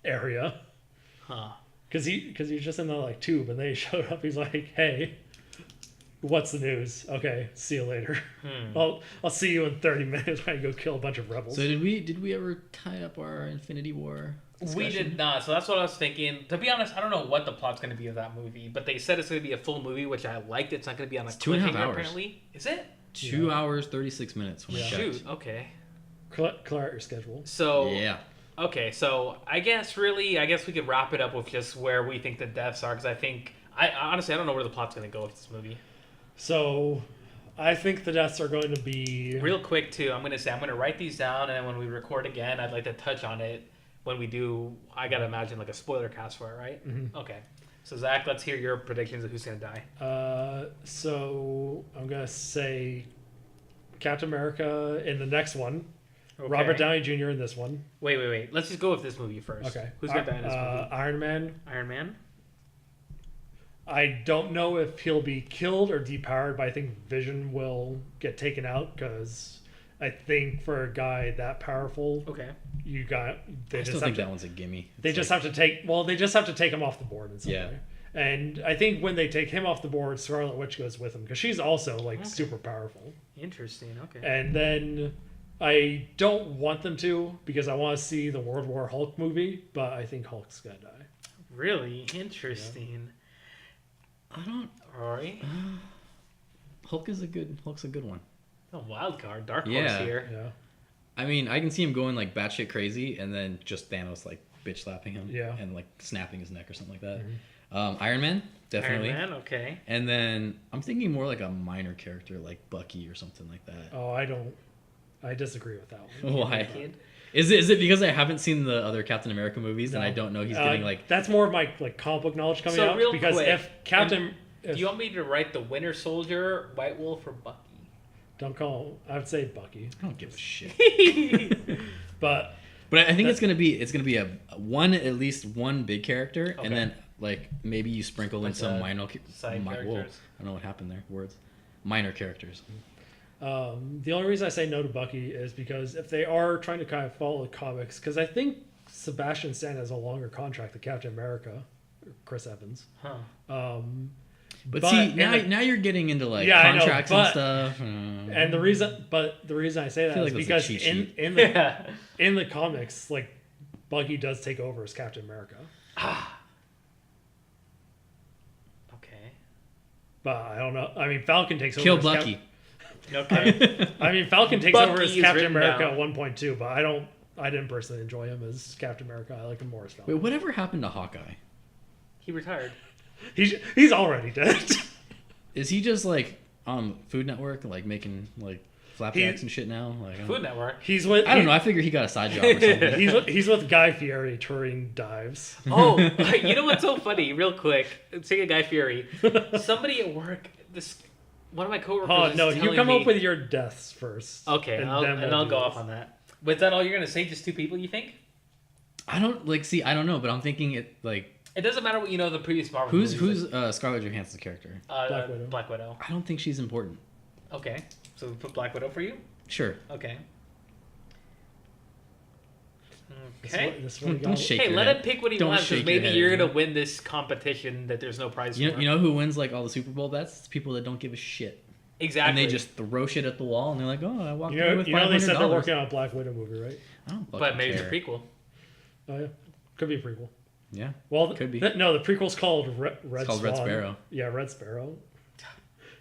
area. Huh. Because he's just in the like tube, and they showed up. He's like, "Hey, what's the news? Okay, see you later. I'll see you in 30 minutes when I go kill a bunch of rebels." So did we ever tie up our Infinity War discussion? We did not. So that's what I was thinking. To be honest, I don't know what the plot's going to be of that movie, but they said it's going to be a full movie, which I liked. It's not going to be on a 2.5 hours. Apparently, is it? 2 hours 36 minutes when I checked. Shoot. Okay. Clear out your schedule. So Yeah. Okay, so I guess we could wrap it up with just where we think the deaths are, because I honestly I don't know where the plot's going to go with this movie. So, I think the deaths are going to be Real quick too, I'm going to write these down, and then when we record again, I'd like to touch on it. When we do, I got to imagine like a spoiler cast for it, right? Mhm. Okay. So Zach, let's hear your predictions of who's going to die. So I'm gonna say Captain America in the next one. Okay. Robert Downey Jr. in this one. Wait. Let's just go with this movie first. Okay. Who's going to die in this movie? Iron Man. Iron Man? I don't know if he'll be killed or depowered, but I think Vision will get taken out because I think for a guy that powerful, Okay. I still think that one's a gimme. They just have to take him off the board in some Yeah. way. And I think when they take him off the board, Scarlet Witch goes with him because she's also like super powerful. Interesting. Okay. And then I don't want them to because I want to see the World War Hulk movie, but I think Hulk's gonna die. Really interesting. I don't. Rory? Hulk's a good one. A wild card. Dark horse Yeah. here. Yeah. I mean, I can see him going like batshit crazy, and then just Thanos like bitch slapping him, Yeah. and like snapping his neck or something like that. Iron Man, definitely. Iron Man, okay. And then I'm thinking more like a minor character like Bucky or something like that. Oh, I disagree with that one. Why? Kid. Is it because I haven't seen the other Captain America movies and I No. don't know he's getting like That's more of my like comic book knowledge coming So out real because quick, if Captain Do you want me to write the Winter Soldier, White Wolf, or Bucky? don't call I would say Bucky, I don't give a shit. but But I think it's gonna be a one at least one big character, Okay. and then like maybe you sprinkle in some minor side whoa, characters. I don't know what happened there. Words, minor characters. the only reason I say no to Bucky is because if they are trying to kind of follow the comics, because I think Sebastian Stan has a longer contract than Captain America, or Chris Evans. Huh. But see, now you're getting into like contracts and stuff. And the reason I say that feel is like that's a because cheat in sheet. in the in the comics, like Bucky does take over as Captain America, Okay. but I don't know. I mean, Falcon takes over. Kill as Bucky. Okay. I mean, Falcon takes over Bucky as is Captain written America down. at 1.2, but I didn't personally enjoy him as Captain America. I like him more as Falcon. Wait, whatever happened to Hawkeye? He retired. He's already dead. Is he just like on Food Network, like making like flapjacks and shit now? Like, Food Network. He's with. I don't know. I figure he got a side job or something. He's with Guy Fieri touring dives. Oh, you know what's so funny? Real quick, take a Guy Fury. Somebody at work, one of my coworkers. Oh is no! You telling come me, up with your deaths first. Okay, then I'll do go this. off on that. But is that all you're gonna say? Just two people? You think? I don't like see. I don't know, but I'm thinking it like It doesn't matter what you know of the previous Marvel who's movies. Scarlett Johansson's character. Black Widow. I don't think she's important. Okay, so we put Black Widow for you. Sure. Okay. This Okay. is what you Don't got. shake Hey, your let head. him pick what he Don't wants, because shake your maybe head, you're dude. gonna win this competition that there's no prize for. You know who wins like all the Super Bowl bets? It's people that don't give a shit. Exactly. And they just throw shit at the wall and they're like, oh, I walked You away know, with you know they said they're $500. working on a Black Widow movie, right? I don't fucking But maybe care. it's a prequel. Oh yeah, could be a prequel. Yeah. Well, Could be. No, the prequel's called Red called Red Swan. Sparrow. Yeah, Red Sparrow.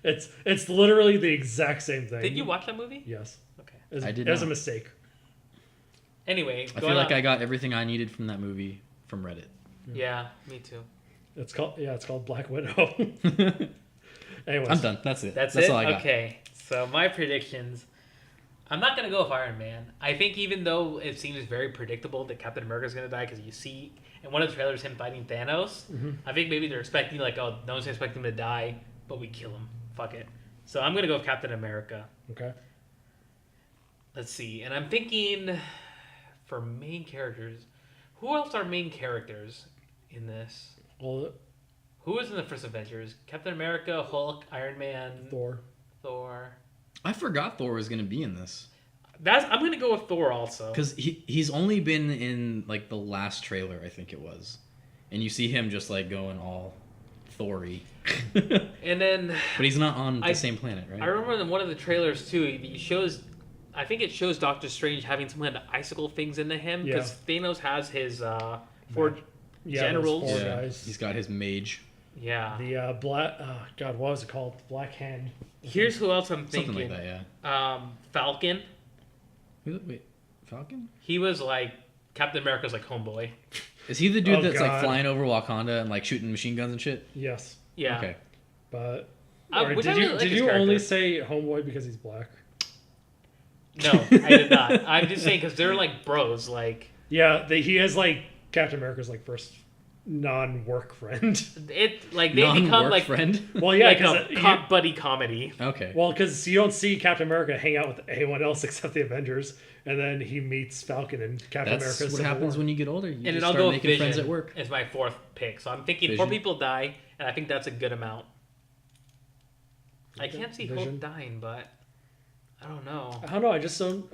It's literally the exact same thing. Did you watch that movie? Yes. Okay. I did It was a not. mistake. Anyway, I feel like I got everything I needed from that movie from Reddit. Yeah, me too. It's called Black Widow. Anyways, I'm done. That's it. That's it? all I got. Okay. So my predictions. I'm not going to go with Iron Man. I think even though it seems very predictable that Captain America's going to die, because you see in one of the trailers him fighting Thanos, I think maybe they're expecting, like, oh, no one's expecting him to die, but we kill him. Fuck it. So I'm going to go with Captain America. Okay. Let's see. And I'm thinking for main characters, who else are main characters in this? Well, Who was in the first Avengers? Captain America, Hulk, Iron Man, Thor. I forgot Thor was gonna be in this I'm gonna go with Thor also. because he's only been in like the last trailer, I think it was, and you see him just like going all Thor-y. And then But he's not on the same planet, right? I remember in one of the trailers too. He shows, I think it shows Doctor Strange having some kind of icicle things into him because Thanos has his four generals. Four guys. He's got his mage. Yeah. The black. God, what was it called? Black Hand. Here's who else I'm thinking. Something like that, yeah. Falcon. Wait, Falcon? He was like Captain America's like homeboy. Is he the dude Oh, that's God. like flying over Wakanda and like shooting machine guns and shit? Yes, Yeah. Okay. but Which I really like did his you character. only say homeboy because he's black? No, I did not. I'm just saying because they're like bros. Like Yeah, he has like Captain America's like first non-work friend. it, like they Non-work become like friend. Well, yeah, like because a buddy comedy. Okay. well, because you don't see Captain America hang out with anyone else except the Avengers, and then he meets Falcon and Captain That's America. what Civil happens War. when you get older. You And just then I'll start go with making Vision friends at work. as my fourth pick. So I'm thinking Vision. 4 people die, and I think that's a good amount. I Okay, can't see Vision. Hulk dying, but I don't know. I don't know. I just don't.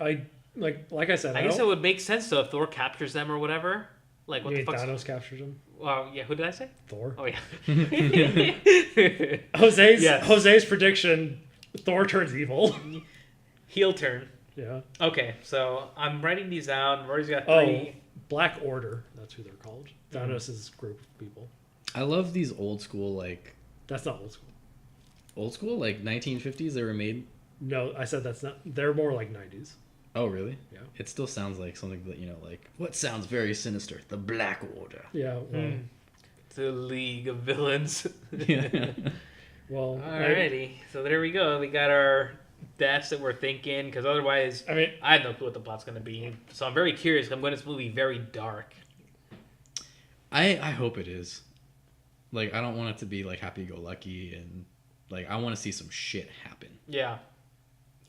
Like I said. I guess it would make sense though if Thor captures them or whatever. Like what You the mean fuck? Thanos captures him. Well, yeah. Who did I say? Thor. Oh yeah. Jose's Yes. Jose's prediction: Thor turns evil. Heel turn. Yeah. Okay, so I'm writing these down. Rory's got Oh, 3. Black Order. That's who they're called. Thanos' group of people. I love these old school That's not old school. like 1950s they were made. No, I said that's not. They're more like 90s. Oh really? Yeah. It still sounds like something that like what sounds very sinister. The Black Order. Yeah. Well, The League of Villains. Yeah. well Alrighty, so there we go. We got our deaths that we're thinking, because otherwise, I mean, I have no clue what the plot's going to be. So I'm very curious. I'm going to this movie very dark. I hope it is. Like I don't want it to be like happy go lucky and like I want to see some shit happen. Yeah.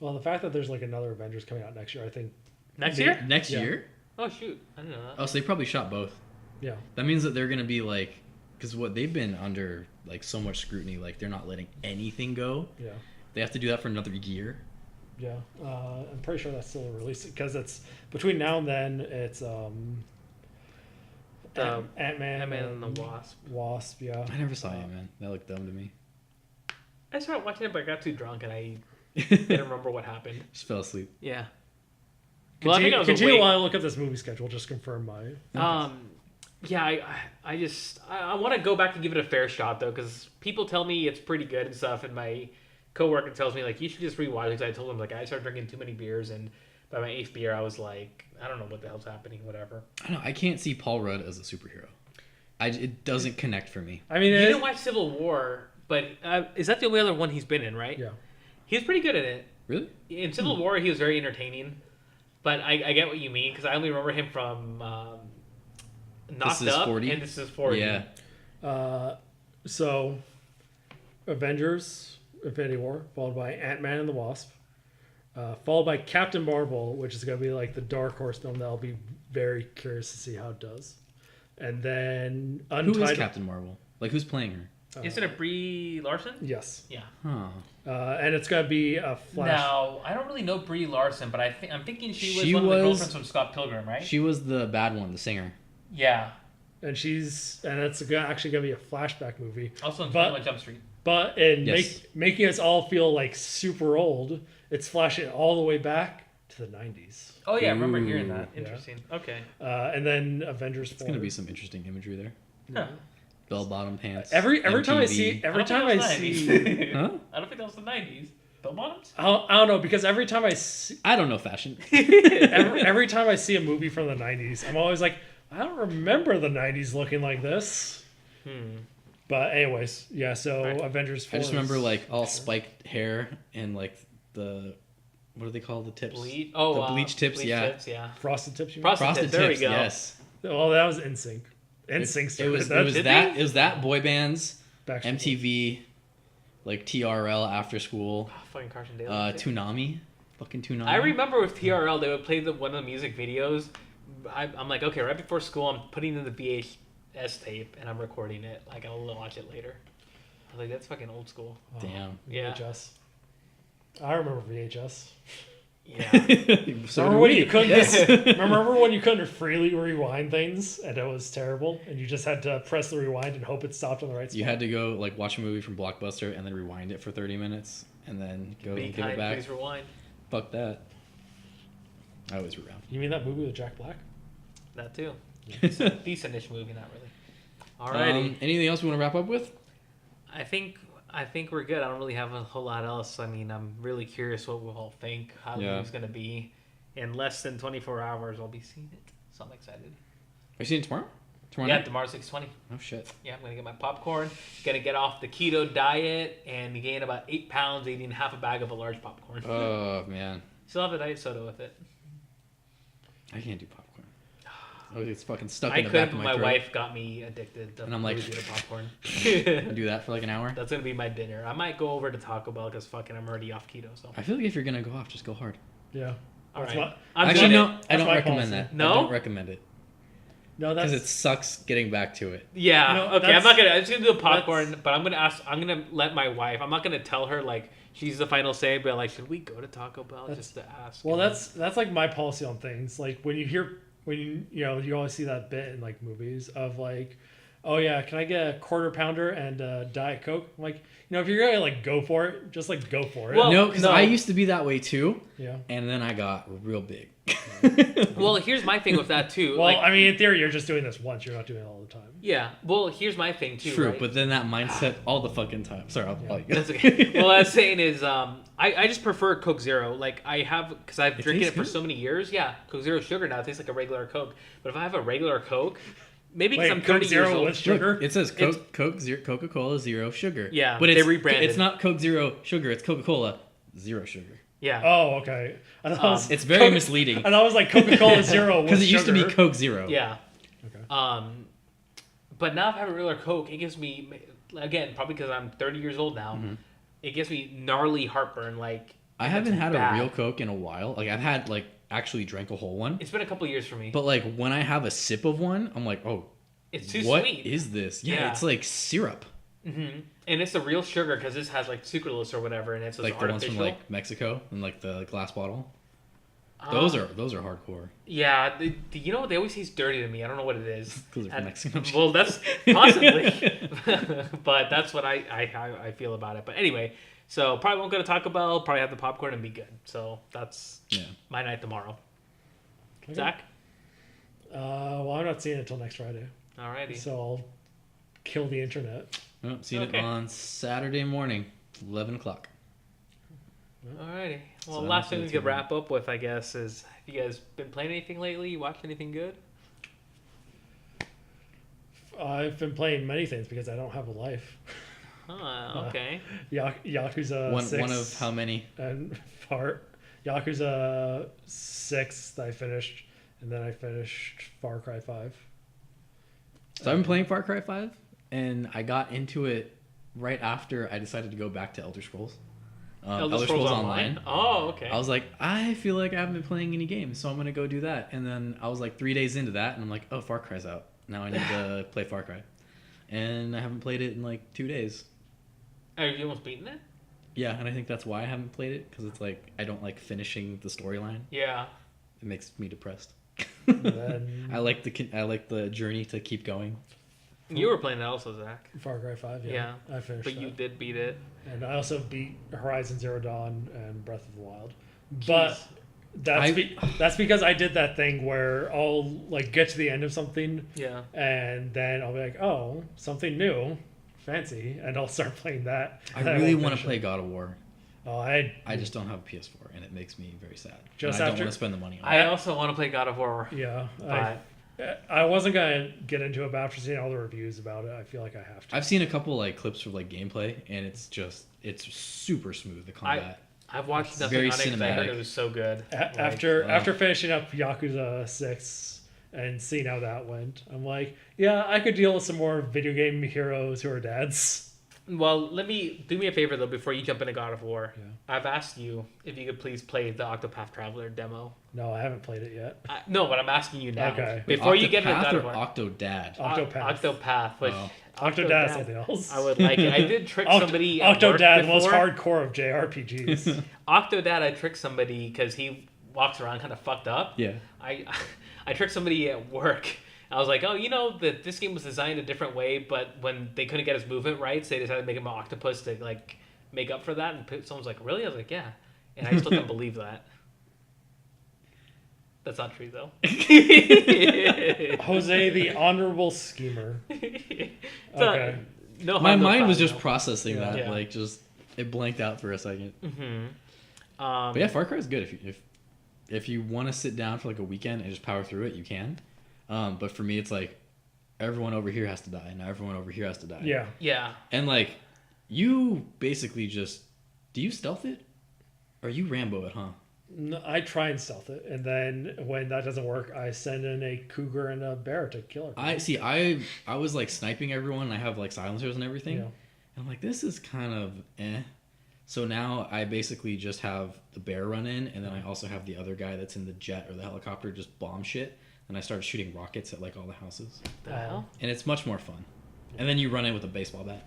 well, the fact that there's like another Avengers coming out next year, I think. Next year? Next Yeah. year? Oh shoot, I didn't know that. Oh, so they probably shot both. Yeah. That means that they're gonna be like, because what they've been under like so much scrutiny, like they're not letting anything go. Yeah. They have to do that for another year. Yeah. I'm pretty sure that's still a release because it's between now and then. It's Ant-Man. Ant-Man and the Wasp. Wasp. Yeah. I never saw it, man. That looked dumb to me. I started watching it, but I got too drunk and I didn't remember what happened. Just fell asleep. Yeah. Well, I think I was Continue awake. while I look up this movie schedule. Just confirm my. Yeah, I want to go back and give it a fair shot though, because people tell me it's pretty good and stuff, and my coworker tells me like you should just rewatch it. Because I told him like I started drinking too many beers, and by my 8th beer I was like, I don't know what the hell's happening, whatever. I don't know. I can't see Paul Rudd as a superhero. It doesn't connect for me. I mean, You didn't watch Civil War, but is that the only other one he's been in, right? Yeah. He was pretty good at it. Really? In Civil War, he was very entertaining, but I get what you mean because I only remember him from Knocked This Is Up 40? and This Is 40. Yeah. So, Avengers, Infinity War, followed by Ant-Man and the Wasp, followed by Captain Marvel, which is going to be like the dark horse film that I'll be very curious to see how it does. And then Who is Untitled. Captain Marvel? Like who's playing her? Isn't it Brie Larson? Yes. Yeah. Huh. And it's going to be a Flash. Now, I don't really know Brie Larson, but I'm thinking she was She one of the was- girlfriends from Scott Pilgrim, right? She was the bad one, the singer. Yeah. And it's actually going to be a flashback movie. Also in But- 21 Jump Street. But in Yes. making us all feel like super old, it's flashing all the way back to the 90s. Oh, yeah, I remember hearing Ooh. that. Yeah. Interesting. Okay. And then Avengers 4. It's gonna be some interesting imagery there. Huh. Bell bottom pants. Every time I MTV. see I don't think that was the 90s. Huh? I don't think that was the 90s. Bell bottoms? I don't know, because every time I see, I don't know fashion. every time I see a movie from the 90s, I'm always like, I don't remember the 90s looking like this. But anyways, yeah. So Right. Avengers 4. I just remember is- like all spiked hair and like the what do they call the tips? Bleach. The bleach tips. Yeah. Tips, yeah. frosted tips. You mean? Frosted Frosted tips. There we tips. go. Yes. Well, that was NSYNC. NSYNC It started was that. it Did was that boy bands, Backstreet Boys. MTV, like TRL after school, Oh, fucking Carson Daly. Toonami, fucking Toonami. I remember with TRL, they would play one of the music videos. I'm like, okay, right before school, I'm putting in the VHS tape and I'm recording it. Like, I'll watch it later. I was like, that's fucking old school. Oh, Damn. Yeah. VHS. I remember VHS. Yeah. So remember do when we. you couldn't? Yes. Remember when you couldn't freely rewind things and it was terrible, and you just had to press the rewind and hope it stopped on the right spot. You had to go like watch a movie from Blockbuster and then rewind it for 30 minutes and then go Be and give kind, it back. please rewind. Fuck that. I always rewound. You mean that movie with Jack Black? That too. Decent-ish movie, not really. Alrighty. Anything else we want to wrap up with? I think we're good. I don't really have a whole lot else. I mean, I'm really curious what we'll all think, how the movie's going to be. In less than 24 hours, I'll be seeing it. So I'm excited. Are you seeing it tomorrow? Tomorrow Yeah, night? tomorrow 6:20. Oh shit. Yeah, I'm going to get my popcorn. Going to get off the keto diet and gain about 8 pounds eating half a bag of a large popcorn. Oh man. Still have a diet soda with it. I can't do popcorn. Oh, it's fucking stuck I in the could, back but of my throat. wife got me addicted to And I'm like, movie theater popcorn. I do that for like an hour. That's going to be my dinner. I might go over to Taco Bell because fucking I'm already off keto. So. I feel like if you're gonna go off, just go hard. Yeah. All That's right. what- I'm Actually, doing no, it. I That's don't my recommend policy. that. No? I don't recommend it No, that's because it sucks getting back to it. Yeah. No, okay. I'm that's- not gonna. I'm just gonna do the popcorn, but I'm gonna ask. I'm gonna let my wife. I'm not gonna tell her like she's the final say, but like, should we go to Taco Bell just to ask? well, that's like my policy on things. Like when you always see that bit in like movies of like, oh yeah, can I get a quarter pounder and a Diet Coke? I'm like, if you're gonna like go for it, just like go for it. Well, No, because no. I used to be that way too, yeah. and then I got real big. Well, here's my thing with that too. Well, like, I mean, in theory, you're just doing this once. You're not doing it all the time. yeah. Well, here's my thing too. True, right? but then that mindset all the fucking time. Sorry, I'll like. That's okay. Well, what I was saying is, I just prefer Coke Zero. Like I have, because I've drinking tastes it for good. so many years. Yeah, Coke Zero sugar now it tastes like a regular Coke. But if I have a regular Coke, maybe because Wait, I'm Coke 30 Zero years old. with sugar? Look, it says Coca-Cola Zero Sugar. Yeah, but they it's rebranded. It's not Coke Zero Sugar. It's Coca-Cola Zero Sugar. Yeah. Oh, okay. I thought it was It's very misleading And I was like Coca-Cola Zero because with it used to be sugar. Coke Zero. Yeah. Okay. But now if I have a regular Coke, it gives me, again, probably because I'm 30 years old now, it gives me gnarly heartburn. Like I haven't had bad. a real Coke in a while. Like I've had like actually drank a whole one, It's been a couple years for me. but like when I have a sip of one, I'm like, oh, It's too what sweet. is this? Yeah, Yeah. it's like syrup, And it's the real sugar because this has like sucralose or whatever, and it's like the ones artificial. from like Mexico in like the glass bottle. Those are hardcore. Yeah, they always taste dirty to me. I don't know what it is. Because they're from And- Mexico. Well, that's possibly, but that's what I feel about it. But anyway, so probably won't go to Taco Bell. Probably have the popcorn and be good. So that's Yeah. my night tomorrow. Okay. Zach, Well, I'm not seeing it until next Friday, alrighty. so I'll kill the internet. Oh, seen Okay. it on Saturday morning, 11 o'clock. Alrighty. Well, So last thing we that's could it. wrap up with, I guess, is have you guys been playing anything lately? You watched anything good? I've been playing many things because I don't have a life. Okay. Yakuza One 6 of how many? and Yakuza 6 that I finished, and then I finished Far Cry 5. So I've been playing Far Cry 5, and I got into it right after I decided to go back to Elder Scrolls. Elder Scrolls Online. Oh, okay. I was like, I feel like I haven't been playing any games, so I'm gonna go do that. And then I was like 3 days into that, and I'm like, oh, Far Cry's out. Now I need to play Far Cry. And I haven't played it in like 2 days. Have you almost beaten it? Yeah, and I think that's why I haven't played it, because it's like I don't like finishing the storyline. Yeah. It makes me depressed. Then I like the journey to keep going. You were playing it also, Zach. Far Cry 5, yeah. Yeah. I finished But you that. did beat it. And I also beat Horizon Zero Dawn and Breath of the Wild. But Jeez. that's because I did that thing where I'll like get to the end of something Yeah. and then I'll be like, oh, something new, fancy, and I'll start playing that. I and really won't want to finish play it. God of War. Oh, I just don't have a PS4, and it makes me very sad. Just And I don't after- want to spend the money on I it. also want to play God of War. yeah. But I wasn't gonna get into it, but after seeing all the reviews about it, I feel like I have to. I've seen a couple like clips of like gameplay, and it's super smooth. The combat. I've watched It's nothing very on it 'cause I heard cinematic. it was so good. After finishing up Yakuza 6 and seeing how that went, I'm like, yeah, I could deal with some more video game heroes who are dads. Well, do me a favor though before you jump into God of War. Yeah. I've asked you if you could please play the Octopath Traveler demo. No, I haven't played it yet. No, but I'm asking you now. Okay. Before you get into Octopath God or of War. Octodad. Octopath. Octopath, which Oh. Octodad is something else. I would like it. I did trick somebody. at work Octodad, the most before. hardcore of JRPGs. Octodad, I tricked somebody because he walks around kind of fucked up. Yeah. I tricked somebody at work. I was like, oh, you know that this game was designed a different way, but when they couldn't get his movement right, so they decided to make him an octopus to like make up for that. And someone's like, really? I was like, yeah. And I still couldn't believe that. That's not true though. Jose, the honorable schemer. Okay. No, My no mind was problem, just no. processing Yeah. that, Yeah. like just it blanked out for a second. Mm-hmm. But yeah, Far Cry is good if you want to sit down for like a weekend and just power through it, you can. But for me, it's like everyone over here has to die. Now everyone over here has to die. Yeah. Yeah. And like you basically just do you stealth it, or you Rambo it, huh? No, I try and stealth it, and then when that doesn't work, I send in a cougar and a bear to kill her. I was like sniping everyone. And I have like silencers and everything. Yeah. And I'm like, this is kind of eh. So now I basically just have the bear run in, and then I also have the other guy that's in the jet or the helicopter just bomb shit. And I started shooting rockets at like all the houses. The hell? And it's much more fun. And then you run in with a baseball bat.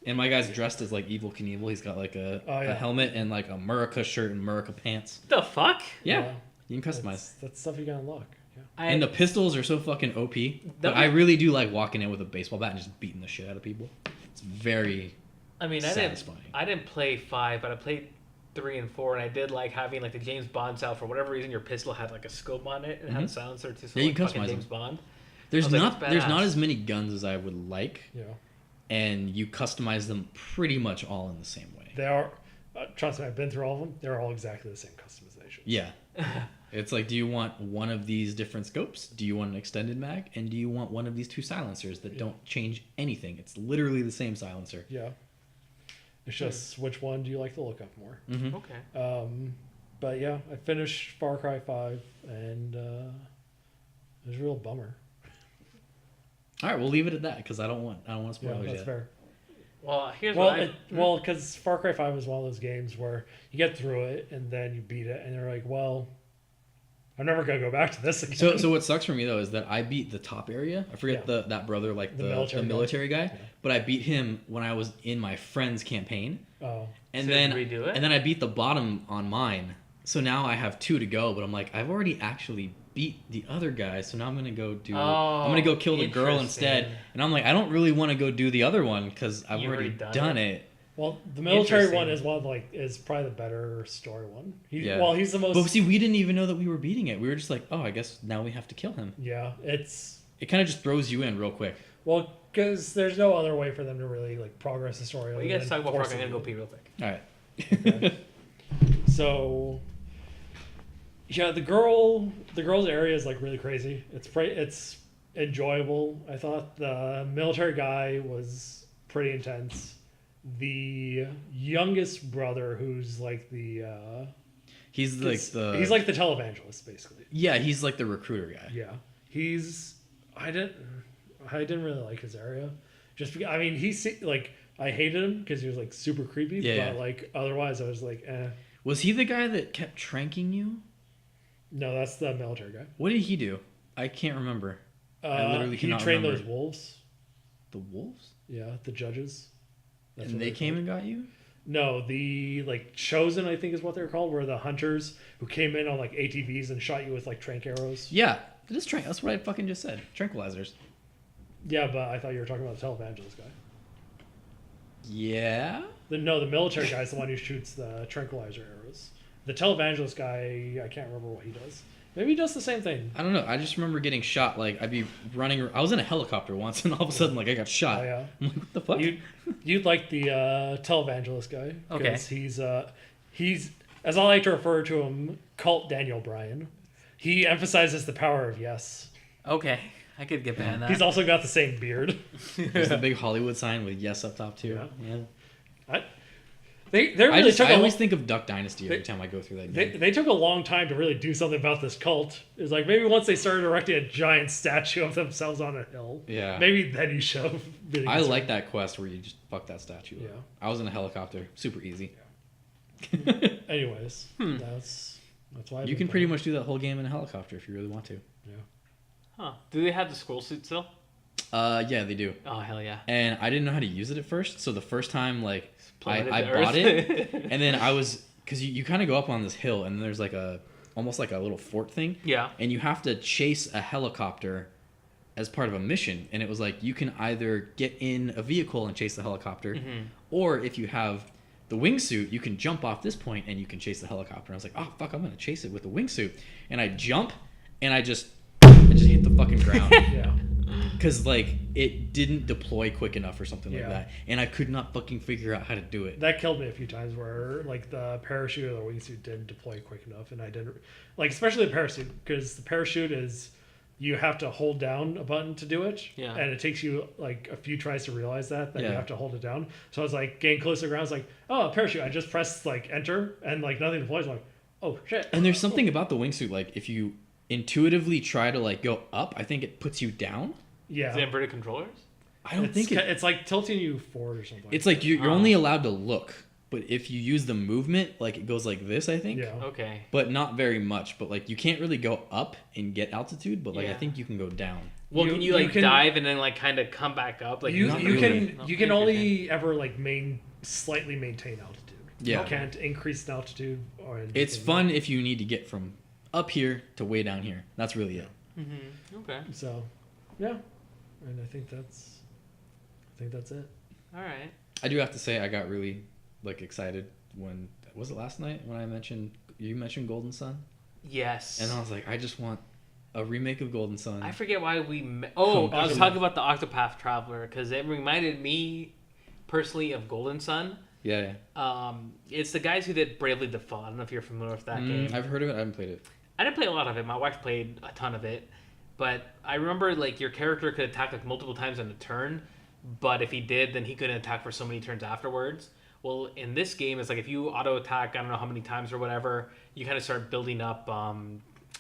And my guy's dressed as like Evil Knievel. He's got like a helmet and like a Murica shirt and Murica pants. The fuck? Yeah. You can customize. That's stuff you gotta unlock. Yeah. And the pistols are so fucking OP. But I really do like walking in with a baseball bat and just beating the shit out of people. It's very satisfying. I didn't play 5, but I played 3 and 4, and I did like having like the James Bond style. For whatever reason, your pistol had like a scope on it and had a silencer too. So Yeah, you like can fucking customize James them. Bond. There's not that's badass. as many guns as I would like. Yeah. And you customize them pretty much all in the same way. They are. Trust me, I've been through all of them. They're all exactly the same customization. Yeah. It's like, do you want one of these different scopes? Do you want an extended mag? And do you want one of these two silencers that don't change anything? It's literally the same silencer. Yeah. It's just which one do you like the look of more? Mm-hmm. Okay. But yeah, I finished Far Cry 5, and it was a real bummer. All right, we'll leave it at that because I don't want Yeah, spoilers that's yet. fair. Well, here's what I. Because Far Cry 5 is one of those games where you get through it and then you beat it, and you're like, well, I'm never gonna go back to this again. So what sucks for me though is that I beat the top area. I forget that brother, like the military guy. Yeah. But I beat him when I was in my friend's campaign. Oh, And So then did we redo it? And then I beat the bottom on mine. So now I have 2 to go, but I'm like, I've already actually beat the other guy, so now I'm gonna go kill the girl instead. interesting. And I'm like, I don't really want to go do the other one because I've You've already already done done it. well, the military one Interesting. is probably the better story one. Yeah. Well, he's the most. But see, we didn't even know that we were beating it. We were just like, oh, I guess now we have to kill him. Yeah, it's It kind of just throws you in real quick. well because there's no other way for them to really like progress the story. Well, other you guys than talk about Far Cry. forcing I'm gonna go it. pee real quick. All right. Okay. So, yeah, the girl's area is like really crazy. It's enjoyable. I thought the military guy was pretty intense. The youngest brother, who's like the He's like he's like the televangelist basically. Yeah, he's like the recruiter guy. Yeah, I didn't really like his area. Just because, I mean, like I hated him because he was like super creepy. Yeah. But like otherwise, I was like, eh. Was he the guy that kept tranking you? No, that's the military guy. What did he do? I can't remember. I literally He cannot trained remember. those wolves. The wolves? Yeah, the judges. That's And what they they're came called. and got you? No, the like chosen, I think is what they're called, were the hunters who came in on like ATVs and shot you with like trank arrows. Yeah. That's what I fucking just said. Tranquilizers. Yeah, but I thought you were talking about the televangelist guy. Yeah? The military guy's the one who shoots the tranquilizer arrows. The televangelist guy, I can't remember what he does. Maybe he does the same thing. I don't know. I just remember getting shot. Like, I'd be running. I was in a helicopter once, and all of a sudden, like, I got shot. Oh, yeah. I'm like, what the fuck? You'd like the televangelist guy. Okay. He's, as I like to refer to him, cult Daniel Bryan. He emphasizes the power of yes. Okay, I could get behind that. He's also got the same beard. There's the big Hollywood sign with yes up top too. Yeah. Yeah. They really I always took think of Duck Dynasty every time I go through that game. they took a long time to really do something about this cult. It's like maybe once they started erecting a giant statue of themselves on a hill. Yeah. Maybe then you should have really I like that quest where you just fuck that statue up. Yeah. I was in a helicopter. Super easy. Anyways, that's why You can pretty much do that whole game in a helicopter if you really want to. Yeah. Huh. Do they have the scroll suit still? Yeah, they do. Oh, hell yeah. And I didn't know how to use it at first. So the first time, like, Plummeted I to bought Earth. it. And then I was... Because you kind of go up on this hill and there's like almost like a little fort thing. Yeah. And you have to chase a helicopter as part of a mission. And it was like, you can either get in a vehicle and chase the helicopter. Or if you have the wingsuit, you can jump off this point and you can chase the helicopter. And I was like, oh, fuck, I'm going to chase it with the wingsuit. And I jump and I just hit the fucking ground. Yeah. Because, like, it didn't deploy quick enough or something like Yeah. that. And I could not fucking figure out how to do it. That killed me a few times where, like, the parachute or the wingsuit didn't deploy quick enough, and I didn't... Like, especially the parachute, because the parachute is... You have to hold down a button to do it, Yeah. and it takes you, like, a few tries to realize that you Yeah. have to hold it down. So I was, like, getting close to the ground, I was like, oh, a parachute. I just pressed, like, enter, and, like, nothing deploys. I'm like, oh, shit. And there's something about the wingsuit, like, if you intuitively try to, like, go up, I think it puts you down. Yeah. Is it inverted controllers? I don't think It's like tilting you forward or something. It's like you're only allowed to look. But if you use the movement, like, it goes like this, I think. Yeah. Okay. But not very much. But, like, you can't really go up and get altitude. But, like, I Yeah. think you can go down. Well, You- can you you can- dive and then, like, kind of come back up? Like, you not you really. can No, you can interesting. only ever like slightly maintain altitude. Yeah. You can't increase in altitude or anything. It's fun if you need to get from up here to way down here. That's really it. Okay. So, yeah, and I think that's it. All right. I do have to say I got really, like, excited when... Was it last night when you mentioned Golden Sun? Yes. And I was like, I just want a remake of Golden Sun. I forget why we... Oh, I was Octopath. talking about the Octopath Traveler, because it reminded me, personally, of Golden Sun. Yeah. It's the guys who did Bravely Default. I don't know if you're familiar with that game. I've heard of it. I haven't played it. I didn't play a lot of it. My wife played a ton of it. But I remember, like, your character could attack, like, multiple times in a turn. But if he did, then he couldn't attack for so many turns afterwards. Well, in this game, it's like if you auto-attack, I don't know how many times or whatever, you kind of start building up, I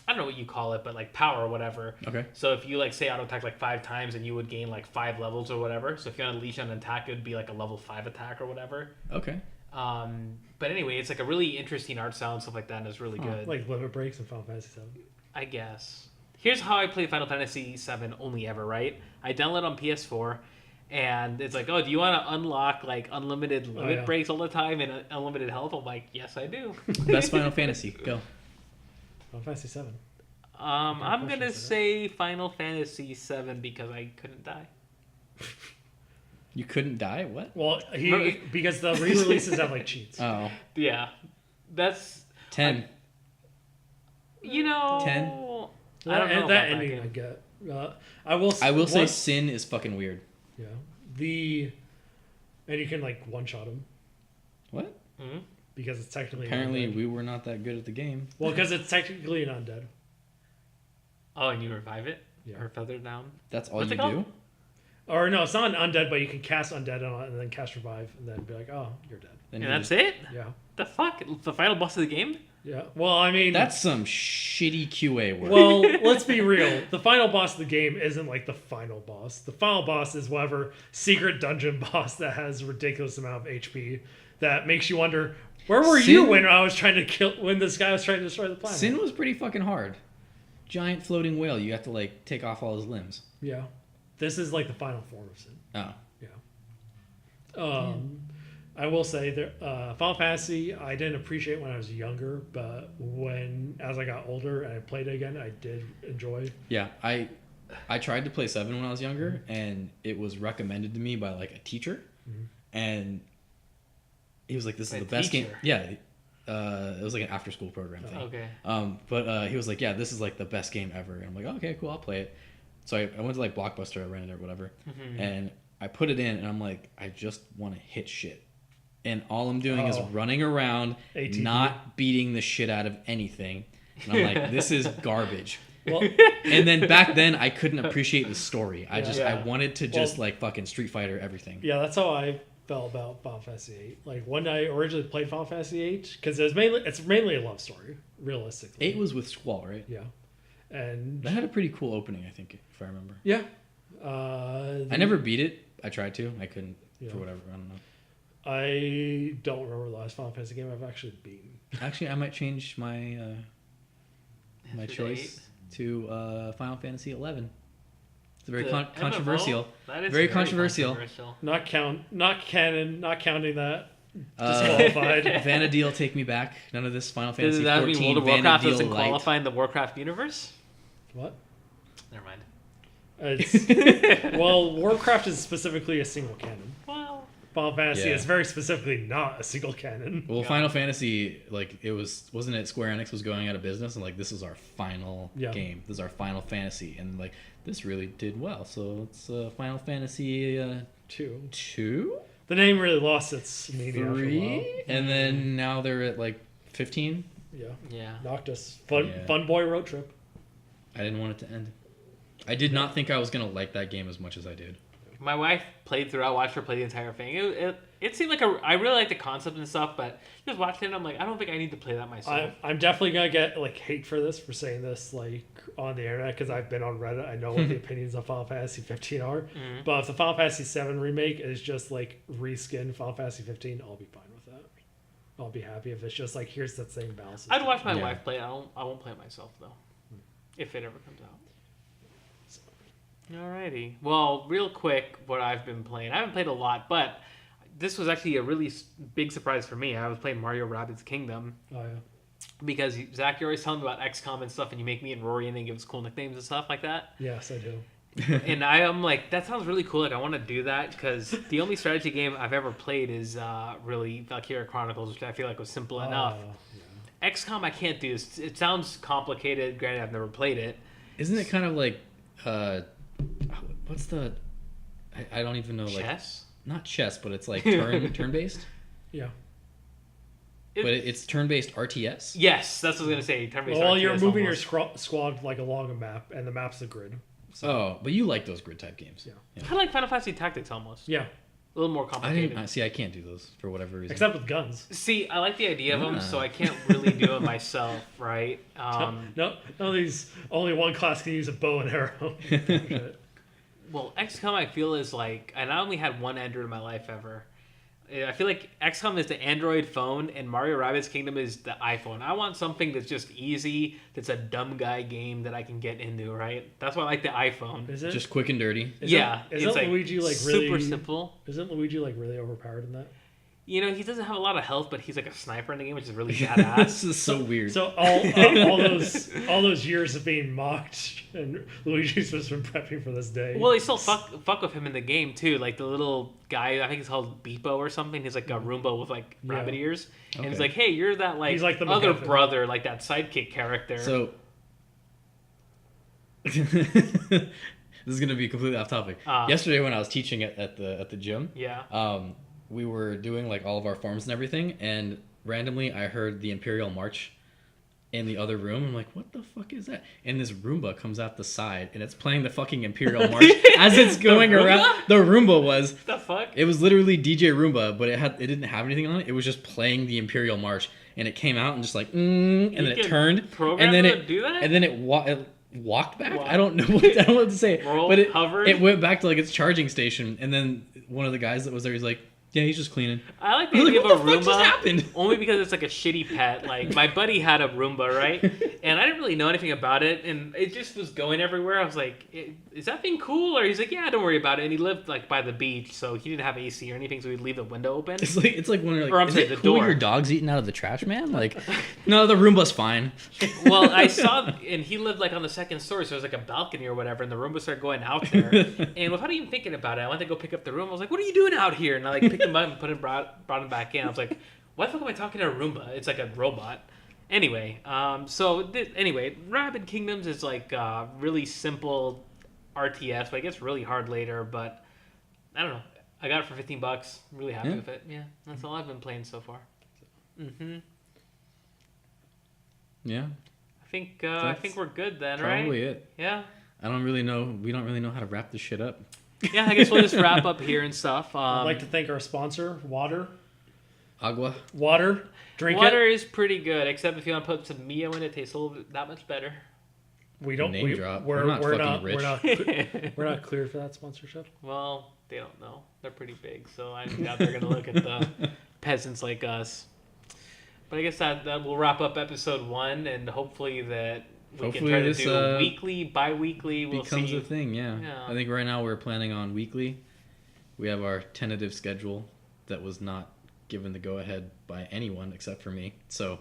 don't know what you call it, but, like, power or whatever. Okay. So if you, like, say auto-attack, like, 5 times, and you would gain, like, 5 levels or whatever. So if you unleash an attack, it would be, like, a level 5 attack or whatever. Okay. But anyway, it's, like, a really interesting art style and stuff like that, and it's really good. Like limit breaks in Final Fantasy VII. I guess. Here's how I play Final Fantasy VII only ever, right? I download on PS4, and it's like, oh, do you want to unlock, like, unlimited limit yeah. breaks all the time and unlimited health? I'm like, yes, I do. Best Final Fantasy. Go. Final Fantasy VII. I'm going to questions, say Final Fantasy VII because I couldn't die. You couldn't die? What? Well, because the re-releases have like cheats. Oh. Yeah. That's... 10. You know... 10? I don't know that about ending game. I get. I will say once- Sin is fucking weird. Yeah. And you can like one-shot him What? Mhm. because it's technically Apparently an undead. we were not that good at the game. Well, because it's technically an undead. Oh, and you revive it? Yeah. Or feather down? That's all What's you it called? do? Or no, it's not an undead, but you can cast undead on it and then cast revive and then be like, oh, you're dead. Then And you that's just- it? Yeah. The fuck? The final boss of the game? Yeah. Well, I mean, That's some shitty QA work. well, let's be real. The final boss of the game isn't like the final boss. The final boss is whatever secret dungeon boss that has a ridiculous amount of HP that makes you wonder, where were you Sin- when I was trying to when this guy was trying to destroy the planet? Sin was pretty fucking hard. Giant floating whale. You have to, like, take off all his limbs. Yeah. This is like the final form of Sin. Oh. Yeah. I will say that Final Fantasy I didn't appreciate when I was younger, but as I got older and I played it again, I did enjoy. Yeah, I tried to play 7 when I was younger, and it was recommended to me by, like, a teacher, and he was like, "This is A the best game." teacher? Yeah, it was like an after-school program thing. Okay. But he was like, "Yeah, this is like the best game ever," and I'm like, oh, "Okay, cool, I'll play it." So I went to like Blockbuster, I rented it or whatever, and I put it in, and I'm like, I just want to hit shit. And all I'm doing is running around, ATV. not beating the shit out of anything. And I'm like, this is garbage. Well, And then back then, I couldn't appreciate the story. I Yeah. wanted to just like fucking Street Fighter everything. yeah, that's how I felt about Final Fantasy VIII. Like when I originally played Final Fantasy VIII, because it's mainly a love story, realistically. 8 was with Squall, right? Yeah, and That had a pretty cool opening, I think, if I remember. yeah, I never beat it. I tried to. I couldn't Yeah. for whatever. I don't know. I don't remember the last Final Fantasy game I've actually beaten. Actually, I might change my my After choice to Final Fantasy 11. It's very The controversial. MMO? That is Very controversial. Not canon, not counting that. Uh, Disqualified. Vanadil, take me back. None of this Final Does Fantasy that mean 14 World of Warcraft Vanadil doesn't light. qualify in the Warcraft universe? What? Never mind. Well, Warcraft is specifically a single canon. Well, Final Fantasy Yeah. is very specifically not a single canon. Well, Final Fantasy, like wasn't it Square Enix was going out of business and like this is our final Yeah. game. This is our Final Fantasy, and like this really did well. So it's Final Fantasy 2. 2, The name really lost its meaning after a while. 3, and then now they're at like 15. Yeah. yeah. Noctis. Yeah. Fun boy road trip. I didn't want it to end. I did not think I was gonna like that game as much as I did. My wife played through. I watched her play the entire thing. It seemed like I really like the concept and stuff, but just watching it, I'm like, I don't think I need to play that myself. I'm definitely gonna get like hate for this for saying this like on the internet because I've been on Reddit. I know what the opinions of Final Fantasy 15 are. Mhm. But if the Final Fantasy 7 remake is just like reskin Final Fantasy 15, I'll be fine with that. I'll be happy if it's just like here's that same balance. I'd watch my Yeah. wife play it. I won't play it myself though, if it ever comes out. Alrighty. Well, real quick, what I've been playing. I haven't played a lot, but this was actually a really big surprise for me. I was playing Mario Rabbids Kingdom Oh yeah. because Zach, you're always telling me about XCOM and stuff, and you make me and Rory and then give us cool nicknames and stuff like that. Yes, I do. And I am like, that sounds really cool. Like, I want to do that because the only strategy game I've ever played is really Valkyria Chronicles, which I feel like was simple enough. Yeah. XCOM, I can't do. It sounds complicated. Granted, I've never played it. Isn't it kind of like what's the I don't even know, like Chess? not chess, but it's like turn based. Yeah. But it's turn based RTS. Yes, that's what I was gonna say. Turn-based Well, RTS you're moving almost. your squad like along a map, and the map's a grid. So, Oh, but you like those grid type games. Yeah. Kind of like Final Fantasy Tactics almost. yeah, A little more I complicated. didn't see. I can't do those for whatever reason. except with guns. See, I like the idea of them, Yeah. so I can't really do it myself, right? No, these only one class can use a bow and arrow. Shit. Well, XCOM I feel is like, and I only had one Android in my life ever. I feel like XCOM is the Android phone and Mario Rabbids Kingdom is the iPhone. I want something that's just easy, that's a dumb guy game that I can get into, right? That's why I like the iPhone. Is it? Just quick and dirty. Yeah, Isn't it's like Luigi like super really simple. Isn't Luigi like really overpowered in that? You know, he doesn't have a lot of health, but he's like a sniper in the game, which is really this badass. is so weird. So all those years of being mocked, and Luigi's just been prepping for this day. Well, they still fuck with him in the game too. Like the little guy, I think he's called Beepo or something. He's like a Roomba with like rabbit ears, and he's Okay. like, "Hey, you're that like, He's like the other MacGuffin. brother, like that sidekick character." So this is gonna be completely off topic. Yesterday when I was teaching at the gym, yeah, we were doing like all of our forms and everything, and randomly I heard the Imperial March in the other room. I'm like, what the fuck is that? And this Roomba comes out the side, and it's playing the fucking Imperial March as it's going around. The Roomba was. the fuck? It was literally DJ Roomba, but it didn't have anything on it. It was just playing the Imperial March, and it came out and just like, and then it can turned, program and then it it to do that? and then it walked back. What? I don't know what to say, Roll, but hovered? it went back to like its charging station, and then one of the guys that was there, he's like, yeah, he's just cleaning. I like the I was idea like, of a what the fuck just Roomba happened? only because it's like a shitty pet. Like my buddy had a Roomba, right? And I didn't really know anything about it, and it just was going everywhere. I was like, "Is that thing cool?" Or he's like, "Yeah, don't worry about it." And he lived like by the beach, so he didn't have AC or anything, so he'd leave the window open. It's like when you're like, Or I'm is sorry, it the cool door. your dog's eating out of the trash, man? Like, no, the Roomba's fine. Well, I saw, and he lived like on the second story, so it was like a balcony or whatever, and the Roomba started going out there. And without even thinking about it, I went to go pick up the Roomba. I was like, "What are you doing out here?" And I like picked him up and brought him back in. I was like, "Why the fuck am I talking to a Roomba? It's like a robot." Anyway, Rabid Kingdoms is like really simple RTS, but it gets really hard later. But I don't know. I got it for $15. I'm really happy with it. Yeah, that's all I've been playing so far. Yeah. I think we're good then, right? Probably it. Yeah. I don't really know. We don't really know how to wrap this shit up. Yeah, I guess we'll just wrap up here and stuff. I'd like to thank our sponsor, Water. Agua. Water. Drink Water it. is pretty good, except if you want to put some Mio in it, it tastes a little bit that much better. We don't. Name drop. We're We're not fucking not. rich. We're not cleared for that sponsorship. Well, they don't know. They're pretty big, so I doubt they're gonna look at the peasants like us. But I guess that will wrap up episode 1, and hopefully that we can try to this, do weekly, bi-weekly. We'll becomes see. a thing, yeah. Yeah. I think right now we're planning on weekly. We have our tentative schedule that was not given the go-ahead by anyone except for me. So,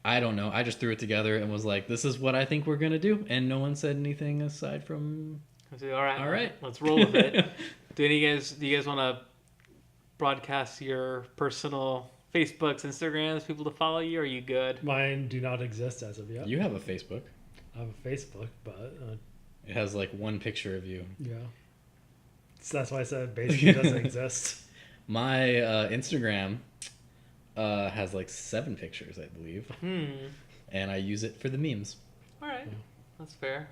I don't know. I just threw it together and was like, this is what I think we're going to do. And no one said anything aside from... I said, all right, All let's roll with it. Do you guys want to broadcast your personal Facebooks, Instagrams, people to follow you? Or are you good? Mine do not exist as of yet. You have a Facebook. I have a Facebook, but It has like one picture of you. yeah. So that's why I said basically it doesn't exist. My Instagram has like 7 pictures, I believe. And I use it for the memes. All right, that's fair.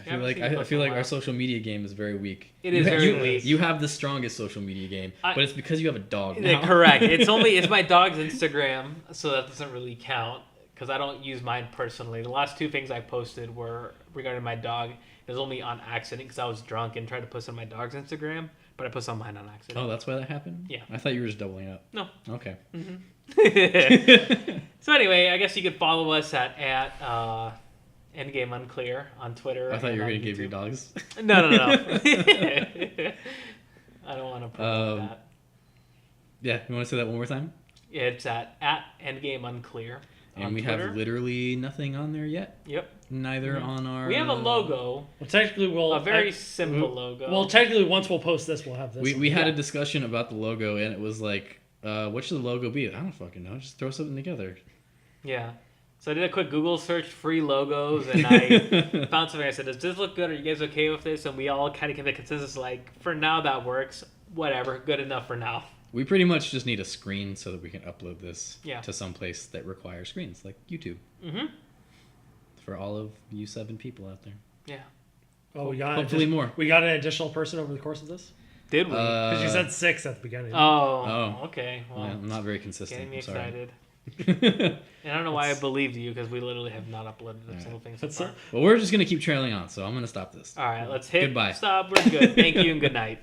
I feel like our social media game is very weak. It is very weak. You have the strongest social media game, but it's because you have a dog now. Correct. It's my dog's Instagram, so that doesn't really count because I don't use mine personally. The last 2 things I posted were regarding my dog. It was only on accident because I was drunk and tried to post on my dog's Instagram, but I posted on mine on accident. Oh, that's why that happened? Yeah. I thought you were just doubling up. No. Okay. So anyway, I guess you could follow us at Endgame Unclear on Twitter. I thought you were going going to give your dogs. No. I don't want to promote that. Yeah, you want to say that one more time? It's at Endgame Unclear. And we Twitter. have literally nothing on there yet. Yep. Neither on our... We have a logo. Well, technically, A very simple logo. Well, technically, once we'll post this, we'll have this. We had a discussion about the logo, and it was like, what should the logo be? I don't fucking know. Just throw something together. Yeah. So I did a quick Google search, free logos, and I found something. I said, does this look good? Are you guys okay with this? And we all kind of came to consensus, like, for now that works. Whatever. Good enough for now. We pretty much just need a screen so that we can upload this Yeah. to some place that requires screens, like YouTube. Mm-hmm. For all of you 7 people out there. Yeah. Oh, we got Hopefully more. We got an additional person over the course of this Did we? because you said 6 at the beginning. Oh. Okay. Well, Yeah, I'm not very consistent. getting me I'm sorry. excited. And I don't know why I believed you because we literally have not uploaded a single thing so That's far. it. Well, we're just going to keep trailing on, so I'm going to stop this. All right, let's hit Goodbye. stop. We're good. Thank you and good night.